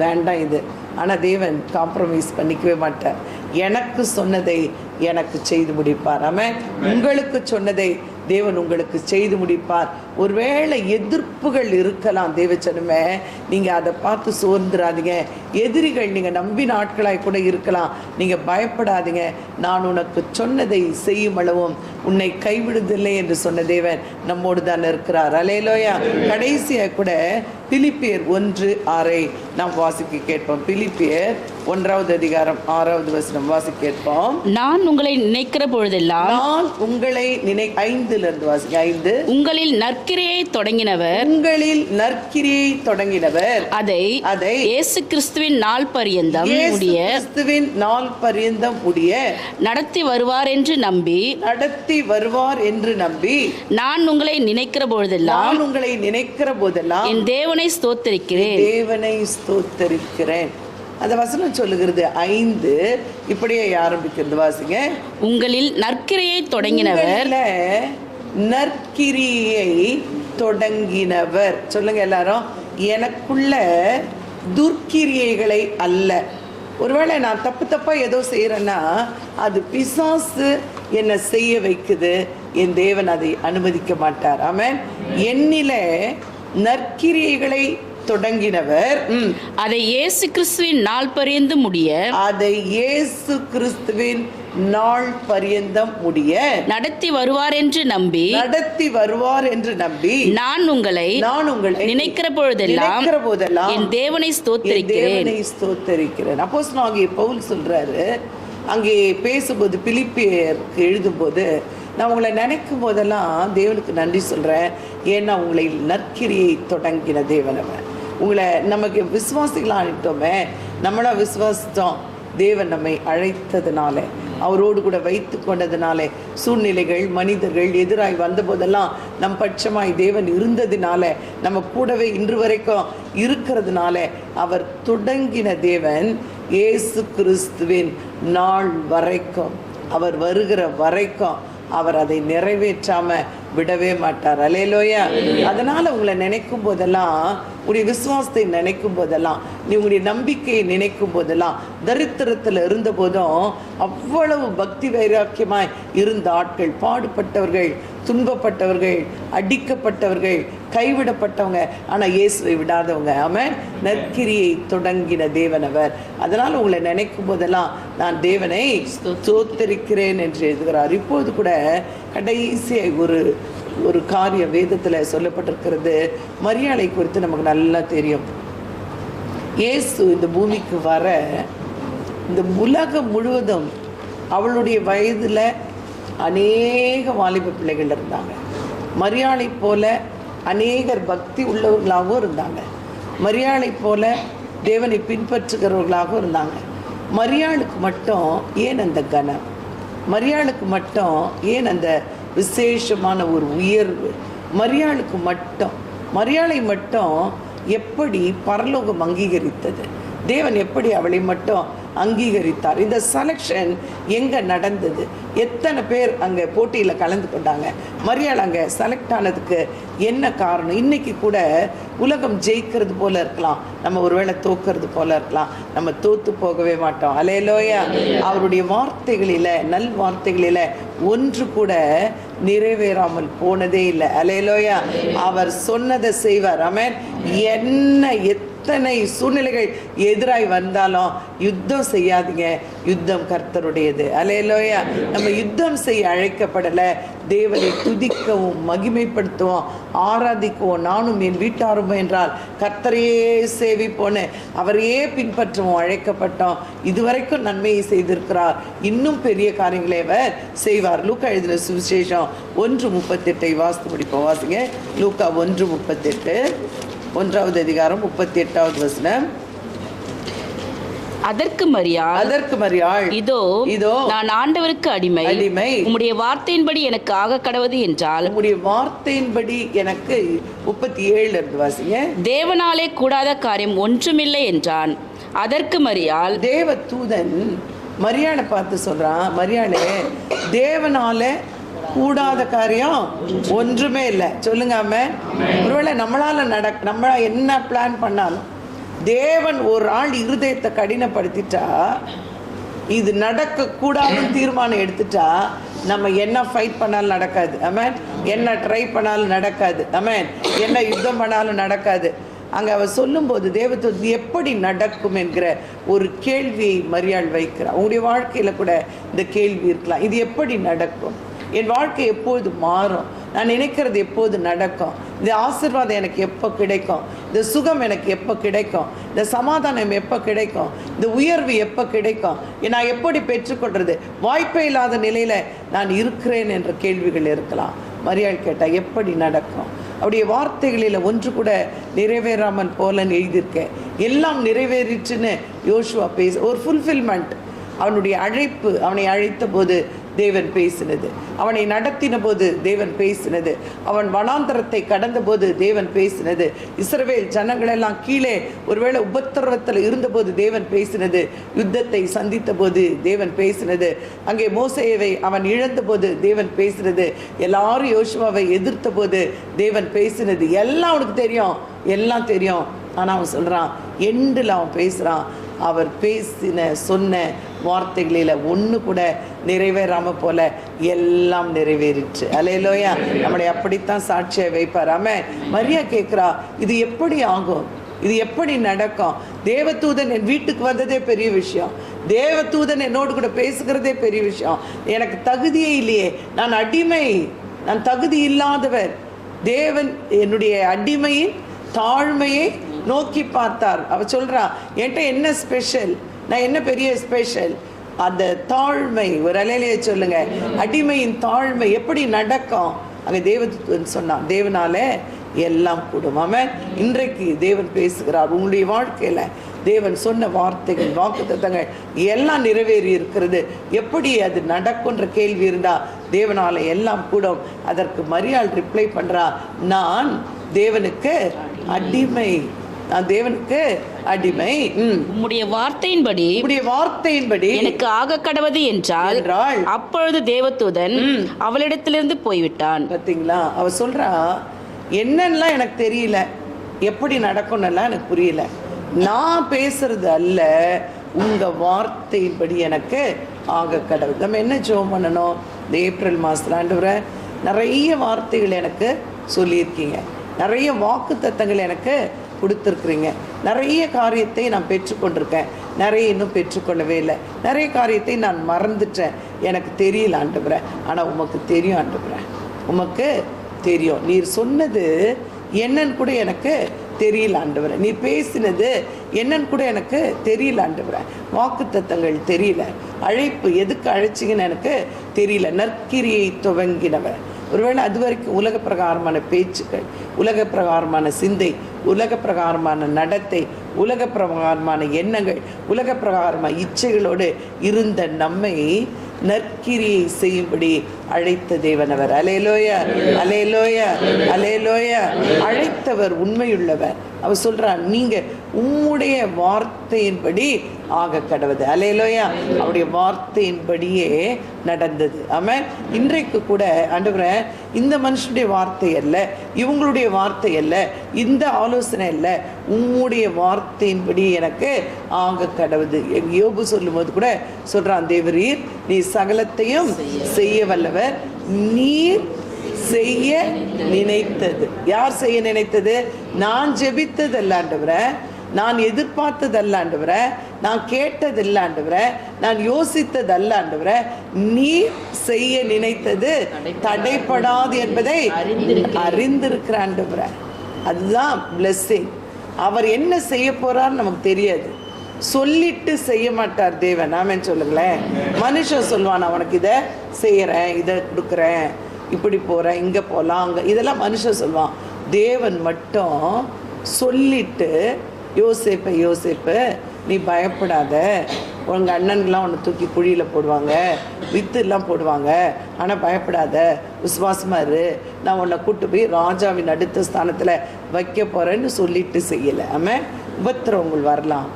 வேண்டாம் இது. ஆனால் தேவன் காம்ப்ரமைஸ் பண்ணிக்கவே மாட்டார். எனக்கு சொன்னதை எனக்கு செய்து முடிப்பார். ஆமென். உங்களுக்கு சொன்னதை தேவன் உங்களுக்கு செய்து முடிப்பார். ஒருவேளை எதிர்ப்புகள் இருக்கலாம் தேவச்சனமே, நீங்கள் அதை பார்த்து சோர்ந்துடாதீங்க. எதிரிகள் நீங்கள் நம்பின ஆட்களாய் கூட இருக்கலாம், நீங்கள் பயப்படாதீங்க. நான் உனக்கு சொன்னதை செய்யும் அளவும் உன்னை கைவிடுதில்லை என்று சொன்ன தேவன் நம்மோடு தான் இருக்கிறார். அல்லேலூயா. கடைசியாக கூட பிலிப்பியர் 1:6 நாம் வாசிக்க கேட்போம். பிலிப்பியர் 1வது அதிகாரம் 6வது வசனம் வாசிக்க கேட்போம். நான் உங்களை நினைக்கிற பொழுதெல்லாம், நான் உங்களை 5லிருந்து வாசிக்க 5, உங்களில் நற்கிரியை தொடங்கினவர், உங்களில் நற்கிரியை தொடங்கினவர் அதை இயேசு கிறிஸ்துவின் நாள் பரியந்தம் முடிய, கிறிஸ்துவின் நாள் பரியந்தம் முடிய நடத்தி வருவார் என்று நம்பி, நான் உங்களை நினைக்கிற போதெல்லாம் என் தேவனை ஸ்தோத்தரிக்கிறேன். அந்த வசனம் சொல்லுகிறது 5 இப்படியே ஆரம்பிக்கிறது. வாசிங்க. உங்களில் நற்கிரியை தொடங்கினவர், நற்கிரியை தொடங்கினவர். சொல்லுங்க எல்லாரும். எனக்குள்ள துர்க்கிரியைகளை அல்ல. ஒருவேளை நான் தப்பா ஏதோ செய்யறேன்னா அது பிசாசு என்னை செய்ய வைக்குது. என் தேவன் அதை அனுமதிக்க மாட்டார். ஆமென். என்னிலே நற்கிரியைகளை தொடங்கினவர் அதை இயேசு கிறிஸ்துவின் நாள் பரியந்தம் முடிய நடத்தி வருவார் என்று நம்பி, நான் உங்களை நினைக்கிற போதெல்லாம் என் தேவனை ஸ்தோத்தரிக்கிறேன். அப்போஸ்தலனாகிய பவுல் சொல்றாரு, அங்கே பேசும்போது பிலிப்பியருக்கு எழுதும்போது, நான் உங்களை நினைக்கும் போதெல்லாம் தேவனுக்கு நன்றி சொல்கிறேன். ஏன்னா உங்களை நற்கிரியை தொடங்கின தேவனவன். உங்களை நமக்கு விசுவாசிகளாக அனுப்பிட்டோமே, நம்மளாக விசுவாசித்தோம். தேவன் நம்மை அழைத்ததுனால, அவரோடு கூட வைத்து கொண்டதுனால, சூழ்நிலைகள் மனிதர்கள் எதிராய் வந்த போதெல்லாம் நம் பட்சமாய் தேவன் இருந்ததுனால, நம்ம கூடவே இன்று வரைக்கும் இருக்கிறதுனால, அவர் தொடங்கின தேவன் இயேசு கிறிஸ்துவின் நாள் வரைக்கும், அவர் வருகிற வரைக்கும் அவர் அதை நிறைவேற்றாம விடவே மாட்டார். அல்லேலூயா. அதனால உங்களை நினைக்கும் போதெல்லாம், உங்களுடைய விசுவாசத்தை நினைக்கும் போதெல்லாம், நீ உங்களுடைய நம்பிக்கையை நினைக்கும் போதெல்லாம், தரித்திரத்தில் இருந்த போதும் அவ்வளவு பக்தி வைராக்கியமாய் இருந்த ஆட்கள், பாடுபட்டவர்கள், துன்பப்பட்டவர்கள், அடிக்கப்பட்டவர்கள், கைவிடப்பட்டவங்க, ஆனால் இயேசுவை விடாதவங்க. ஆமென். நற்கிரியை தொடங்கின தேவன் அவர். அதனால் உங்களை நினைக்கும் போதெல்லாம் நான் தேவனை ஸ்தோத்தரிக்கிறேன் என்று எழுதுகிறார். இப்போது கூட கடைசியாக ஒரு காரியம் வேதத்தில் சொல்லப்பட்டிருக்கிறது. மரியாதை குறித்து நமக்கு நல்லா தெரியும். இயேசு இந்த பூமிக்கு வர, இந்த உலகம் முழுவதும் அவளுடைய வயதில் அநேக வாலிப பிள்ளைகள் இருந்தாங்க. மரியாதை போல அநேகர் பக்தி உள்ளவர்களாகவும் இருந்தாங்க. மரியாதை போல தேவனை பின்பற்றுகிறவர்களாகவும் இருந்தாங்க. மரியாளுக்கு மட்டும் ஏன் அந்த கனம்? மரியாளுக்கு மட்டும் ஏன் அந்த விசேஷமான ஒரு உயர்வு? மரியாளை மட்டும் எப்படி பரலோகம் அங்கீகரித்தது? தேவன் எப்படி அவளை மட்டும் அங்கீகரித்தார்? இந்த செலெக்ஷன் எங்கே நடந்தது? எத்தனை பேர் அங்கே போட்டியில் கலந்து கொண்டாங்க? மரியாள் அங்கே செலக்ட் ஆனதுக்கு என்ன காரணம்? இன்றைக்கி கூட உலகம் ஜெயிக்கிறது போல இருக்கலாம், நம்ம ஒருவேளை தோக்கிறது போல இருக்கலாம், நம்ம தோற்று போகவே மாட்டோம். அல்லேலூயா. அவருடைய வார்த்தைகளில், நல் வார்த்தைகளில் ஒன்று கூட நிறைவேறாமல் போனதே இல்லை. அல்லேலூயா. அவர் சொன்னதை செய்வார். ஆமென். என்ன எத்தனை சூழ்நிலைகள் எதிராய் வந்தாலும் யுத்தம் செய்யாதீங்க, யுத்தம் கர்த்தருடையது. அல்லேலூயா. நம்ம யுத்தம் செய்ய அழைக்கப்படலை, தேவனை துதிக்கவும் மகிமைப்படுத்துவோம், ஆராதிக்குவோம். நானும் என் வீட்டாரும் என்றால் கர்த்தரையே சேவிப்போன்னு அவரையே பின்பற்றுவோம் அழைக்கப்பட்டோம். இதுவரைக்கும் நன்மையை செய்திருக்கிறார், இன்னும் பெரிய காரியங்களை அவர் செய்வார். லூக்கா எழுதின சுவிசேஷம் 1:38 வாசித்து முடிப்போம். வாசிங்க. லூக்கா 1:38, 1வது அதிகாரம் 38வது வசனம். அதற்கு மரியாள், இதோ நான் ஆண்டவருக்கு அடிமை, உம்முடைய வார்த்தையின்படி எனக்கு ஆக கடவது என்றால், உம்முடைய வார்த்தையின்படி எனக்கு 37 இருந்து வாசிங்க. தேவனாலே கூடாத காரியம் ஒன்றுமில்லை என்றான். அதற்கு மரியாள், தேவ தூதன் மரியாளை பார்த்து சொல்றான், மரியாளே, தேவனால கூடாத காரியம் ஒன்றுமே இல்லை. சொல்லுங்க. ஒருவேளை நம்மளா என்ன பிளான் பண்ணாலும், தேவன் ஒரு ஆள் இருதயத்தை கடினப்படுத்திட்டா இது நடக்கக்கூடாதுன்னு தீர்மானம் எடுத்துட்டா நம்ம என்ன ஃபைட் பண்ணாலும் நடக்காது. ஆமென். என்ன ட்ரை பண்ணாலும் நடக்காது. ஆமென். என்ன யுத்தம் பண்ணாலும் நடக்காது. அங்கே அவர் சொல்லும்போது தேவதூதன் எப்படி நடக்கும் என்கிற ஒரு கேள்வியை மரியாள் வைக்கிறார். உங்களுடைய வாழ்க்கையில் கூட இந்த கேள்வி இருக்கலாம், இது எப்படி நடக்கும், என் வாழ்க்கை எப்போது மாறும், நான் நினைக்கிறது எப்போது நடக்கும், இந்த ஆசீர்வாதம் எனக்கு எப்போ கிடைக்கும், இந்த சுகம் எனக்கு எப்போ கிடைக்கும், இந்த சமாதானம் எப்போ கிடைக்கும், இந்த உயர்வு எப்போ கிடைக்கும், நான் எப்படி பெற்றுக்கொள்வது, வாய்ப்பே இல்லாத நிலையில் நான் இருக்கிறேன் என்ற கேள்விகள் இருக்கலாம். மரியாள் கேட்டால் எப்படி நடக்கும், அவருடைய வார்த்தைகளில் ஒன்று கூட நிறைவேறாமல் போலன்னு எழுதியிருக்கேன், எல்லாம் நிறைவேறிச்சுன்னு யோசுவா ஒரு ஃபுல்ஃபில்மெண்ட். அவனுடைய அழைப்பு, அவனை அழைத்த போது தேவன் பேசினது, அவனை நடத்தின போது தேவன் பேசினது, அவன் வனாந்தரத்தை கடந்த போது தேவன் பேசினது, இஸ்ரவேல் ஜனங்களெல்லாம் கீழே ஒருவேளை உபத்திரவத்தில் இருந்தபோது தேவன் பேசினது, யுத்தத்தை சந்தித்த போது தேவன் பேசினது, அங்கே மோசேயை அவன் இழந்த போது தேவன் பேசினது, எல்லாரும் யோசுவாவை எதிர்த்த போது தேவன் பேசினது, எல்லாம் அவனுக்கு தெரியும், எல்லாம் தெரியும். ஆனால் அவன் சொல்கிறான், எண்டில் அவன் பேசுகிறான், அவர் சொன்ன வார்த்தைகளில் ஒன்று கூட நிறைவேறாமல் போல எல்லாம் நிறைவேறிச்சு. அல்லேலூயா. நம்மளை அப்படித்தான் சாட்சியை வைப்பார். ஆமென். மரியா கேட்குறா, இது எப்படி ஆகும், இது எப்படி நடக்கும், தேவதூதன் என் வீட்டுக்கு வந்ததே பெரிய விஷயம், தேவதூதன் என்னோடு கூட பேசுகிறதே பெரிய விஷயம், எனக்கு தகுதியே இல்லையே, நான் அடிமை, நான் தகுதி இல்லாதவர். தேவன் என்னுடைய அடிமையின் தாழ்மையை நோக்கி பார்த்தார். அவ சொல்றா, என்கிட்ட என்ன ஸ்பெஷல், நான் என்ன பெரிய ஸ்பெஷல், அந்த தாழ்மை. ஒரு அலையிலேயே சொல்லுங்க, அடிமையின் தாழ்மை எப்படி நடக்கும். அங்கே தேவதூதன் சொன்னான், தேவனால எல்லாம் கூடும். ஆமென். இன்றைக்கு தேவன் பேசுகிறார். உங்களுடைய வாழ்க்கையில் தேவன் சொன்ன வார்த்தைகள், வாக்குத்தத்தங்கள் எல்லாம் நிறைவேறி இருக்கிறது. எப்படி அது நடக்கும்ன்ற கேள்வி இருந்தா தேவனால எல்லாம் கூடும். அதற்கு மரியாள் ரிப்ளை பண்றா, நான் தேவனுக்கு அடிமை, நான் தேவனுக்கு அடிமை. உம்முடைய வார்த்தையின்படி எனக்கு ஆக கடவது என்றால் அப்பொழுது தேவதூதன் அவளிடத்திலிருந்து போய்விட்டான். பார்த்தீங்களா, அவ சொல்றா, என்னெல்லாம் எனக்கு தெரியல, எப்படி நடக்கும்னெல்லாம் எனக்கு புரியல, நான் பேசுறது அல்ல, உங்க வார்த்தையின்படி எனக்கு ஆக கடவுள். நம்ம என்ன ஜெபம் பண்ணணும்? இந்த ஏப்ரல் மாதத்தில் ஆண்டவரே நிறைய வார்த்தைகள் எனக்கு சொல்லியிருக்கீங்க, நிறைய வாக்கு தத்தங்கள் எனக்கு கொடுத்துருக்குறீங்க, நிறைய காரியத்தை நான் பெற்றுக்கொண்டிருக்கேன், நிறைய இன்னும் பெற்றுக்கொள்ளவே இல்லை, நிறைய காரியத்தை நான் மறந்துட்டேன், எனக்கு தெரியல ஆண்டவரே, ஆனால் உமக்கு தெரியும் ஆண்டவரே, உமக்கு தெரியும், நீர் சொன்னது என்னன்னு கூட எனக்கு தெரியல ஆண்டவரே, நீ பேசினது என்னன்னு கூட எனக்கு தெரியல ஆண்டவரே, வாக்கு தத்தங்கள் தெரியல, அழைப்பு எதுக்கு அழைச்சிங்கன்னு எனக்கு தெரியல, நற்கிரியை துவங்கினவர். ஒருவேளை அது வரைக்கும் உலக பிரகாரமான பேச்சுக்கள், உலக பிரகாரமான சிந்தை, உலக பிரகாரமான நடத்தை, உலக பிரகாரமான எண்ணங்கள், உலக பிரகாரமான இச்சைகளோடு இருந்த நம்மை நற்கிரியை செய்யும்படி அழைத்த தேவனவர். அல்லேலூயா, அல்லேலூயா, அல்லேலூயா. அழைத்தவர் உண்மையுள்ளவர். அவர் சொல்றார், நீங்க உம்முடைய வார்த்தையின்படி ஆக கடவுது. அல்லேலூயா. அவருடைய வார்த்தையின்படியே நடந்தது. ஆமென். இன்றைக்கு கூட ஆண்டவரே, இந்த மனுஷனுடைய வார்த்தை அல்ல, இவங்களுடைய வார்த்தை அல்ல, இந்த ஆலோசனை அல்ல, உம்முடைய வார்த்தையின்படி எனக்கு ஆக கடவுது. யோபு சொல்லும் போது கூட சொல்றான், தேவரீர் நீ சகலத்தையும் செய்ய வல்லவர், நீர் செய்ய நினைத்தது. யார் செய்ய நினைத்தது? நான் ஜெபித்தது அல்ல ஆண்டவரே, நான் எதிர்பார்த்தது அல்ல ஆண்டவரே, நான் கேட்டது ஆண்டவரே, நான் யோசித்தது அல்ல ஆண்டவரே, நீர் செய்ய நினைத்தது தடைப்படாது என்பதை அறிந்திருக்கிற ஆண்டவரே. அதுதான் பிளெஸ்ஸிங். அவர் என்ன செய்ய போறார் நமக்கு தெரியாது, சொல்லிட்டு செய்ய மாட்டார் தேவன். ஆமென் சொல்லுங்களேன். மனுஷன் சொல்லுவான், நான் உனக்கு இதை செய்யறேன், இதை கொடுக்குறேன், இப்படி போறேன், இங்க போகலாம், அங்க, இதெல்லாம் மனுஷன் சொல்லுவான். தேவன் மட்டும் சொல்லிட்டு, யோசேப்பு நீ பயப்படாத, உங்கள் அண்ணன்கெலாம் உன்னை தூக்கி குழியில் போடுவாங்க, வித்துலாம் போடுவாங்க, ஆனால் பயப்படாத, விசுவாசமாக இரு, நான் உன்னை கூட்டு போய் ராஜாவின் அடுத்த ஸ்தானத்தில் வைக்க போகிறேன்னு சொல்லிட்டு செய்யலை. ஆமாம். உபத்திரவங்கள் வரலாம்,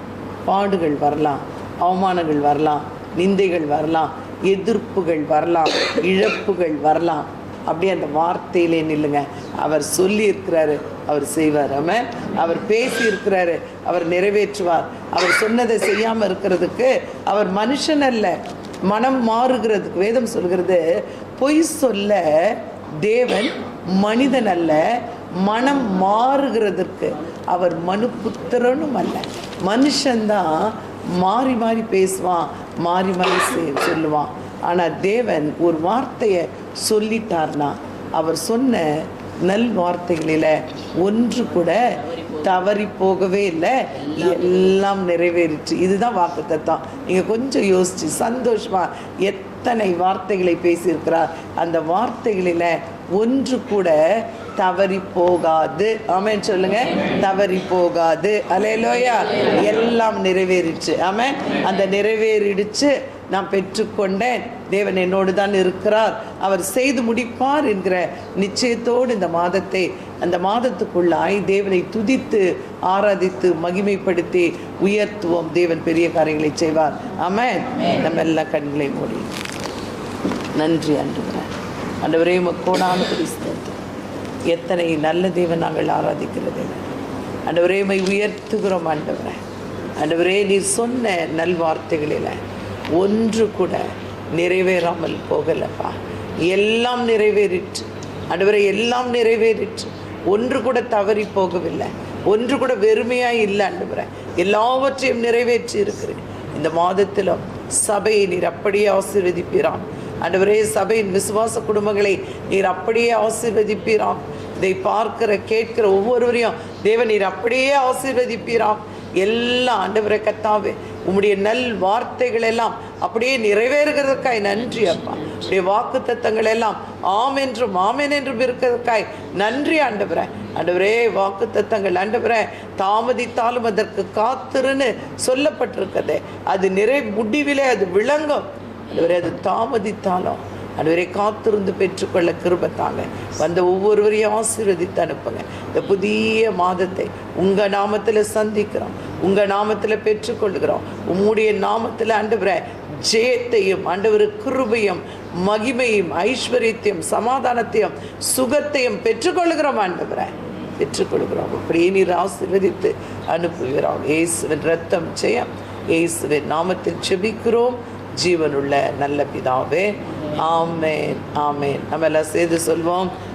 பாடுகள் வரலாம், அவமானங்கள் வரலாம், நிந்தைகள் வரலாம், எதிர்ப்புகள் வரலாம், இழப்புகள் வரலாம், அப்படியே அந்த வார்த்தையிலே நில்லுங்க. அவர் சொல்லி இருக்கிறாரு, அவர் செய்வார். ஆமென். அவர் பேசி இருக்கிறாரு, அவர் நிறைவேற்றுவார். அவர் சொன்னதை செய்யாமல் இருக்கிறதுக்கு அவர் மனுஷன் அல்ல, மனம் மாறுகிறதுக்கு. வேதம் சொல்கிறது, பொய் சொல்ல தேவன் மனிதன் அல்ல, மனம் மாறுகிறதற்கு அவர் மனுபுத்திரனும் அல்ல. மனுஷன்தான் மாறி மாறி பேசுவான், மாறி மாறி சொல்லுவான். ஆனால் தேவன் ஒரு வார்த்தையை சொல்லிட்டார்னா, அவர் சொன்ன நல் வார்த்தைகளில் ஒன்று கூட தவறி போகவே இல்லை, எல்லாம் நிறைவேறிச்சு. இதுதான் வாக்குத்தத்தம். நீங்கள் கொஞ்சம் யோசிச்சு சந்தோஷமா எத்தனை வார்த்தைகளை பேசியிருக்கிறார், அந்த வார்த்தைகளில் ஒன்று கூட தவறி போகாது. ஆமென் சொல்லுங்க. தவறி போகாது. அல்லேலூயா. எல்லாம் நிறைவேறிச்சு. ஆமென். அந்த நிறைவேறிடுச்சு. நான் பெற்றுக்கொண்டேன், தேவன் என்னோடு தான் இருக்கிறார், அவர் செய்து முடிப்பார் என்கிற நிச்சயத்தோடு இந்த மாதத்தை, அந்த மாதத்துக்குள்ளாய் தேவனை துதித்து ஆராதித்து மகிமைப்படுத்தி உயர்த்துவோம். தேவன் பெரிய காரியங்களை செய்வார். ஆமென். நம்ம எல்லாம் கண்களை மூடி நன்றி ஆண்டவரே. ஆண்டவரே கோடான கிறிஸ்தவத்தை எத்தனை நல்ல தேவன் நாங்கள் ஆராதிக்கிறது. ஆண்டவரே உயர்த்துகிறோம். ஆண்டவரே, ஆண்டவரே நீர் சொன்ன நல்வார்த்தைகளில் ஒன்று கூட நிறைவேறாமல் போகலப்பா. எல்லாம் நிறைவேறிற்று ஆண்டவரே, எல்லாம் நிறைவேறிற்று. ஒன்று கூட தவறி போகவில்லை, ஒன்று கூட வெறுமையாக இல்லை ஆண்டவரே. எல்லாவற்றையும் நிறைவேற்றி இருக்கிறேன். இந்த மாதத்திலும் சபையை நீர் அப்படியே ஆசீர்வதிப்பீராம் ஆண்டவரே. சபையின் விசுவாச குடும்பங்களை நீர் அப்படியே ஆசீர்வதிப்பீராம். இதை பார்க்கிற கேட்கிற ஒவ்வொருவரையும் தேவன் நீர் அப்படியே ஆசீர்வதிப்பீராம். எல்லாம் ஆண்டவரே கர்த்தாவே, உம்முடைய நல் வார்த்தைகள் எல்லாம் அப்படியே நிறைவேறுகிறதுக்காய் நன்றி அப்பா. உடைய வாக்கு தத்தங்கள் எல்லாம் ஆம் என்றும் ஆமென் என்றும் இருக்கிறதுக்காய் நன்றி ஆண்டவரே. ஆண்டவரே வாக்கு தத்தங்கள் ஆண்டவரே தாமதித்தாலும் அதற்கு காத்திருன்னு சொல்லப்பட்டிருக்கதே, அது முடிவிலே அது விளங்கும் ஆண்டவரே. அது தாமதித்தாலும் ஆண்டவரே காத்திருந்து பெற்றுக்கொள்ள கிருபை தாங்க. வந்த ஒவ்வொருவரையும் ஆசீர்வதித்து அனுப்புங்க. இந்த புதிய மாதத்தை உங்கள் நாமத்தில் சந்திக்கிறோம், உங்கள் நாமத்தில் பெற்றுக்கொள்கிறோம். உம்முடைய நாமத்தில் ஆண்டவரே ஜெயத்தையும் ஆண்டவர் கிருபையும் மகிமையும் ஐஸ்வர்யத்தையும் சமாதானத்தையும் சுகத்தையும் பெற்றுக்கொள்கிறோம் ஆண்டவரே, பெற்றுக்கொள்கிறோம். அப்படியே நீர் ஆசீர்வதித்து அனுப்புகிறோம். இயேசுவின் ரத்தம் ஜெயம். இயேசுவின் நாமத்தில் ஜெபிக்கிறோம் ஜீவனுள்ள நல்ல பிதாவே. ஆமென், ஆமென். நம்ம எல்லாம் சேர்ந்து சொல்வோம்.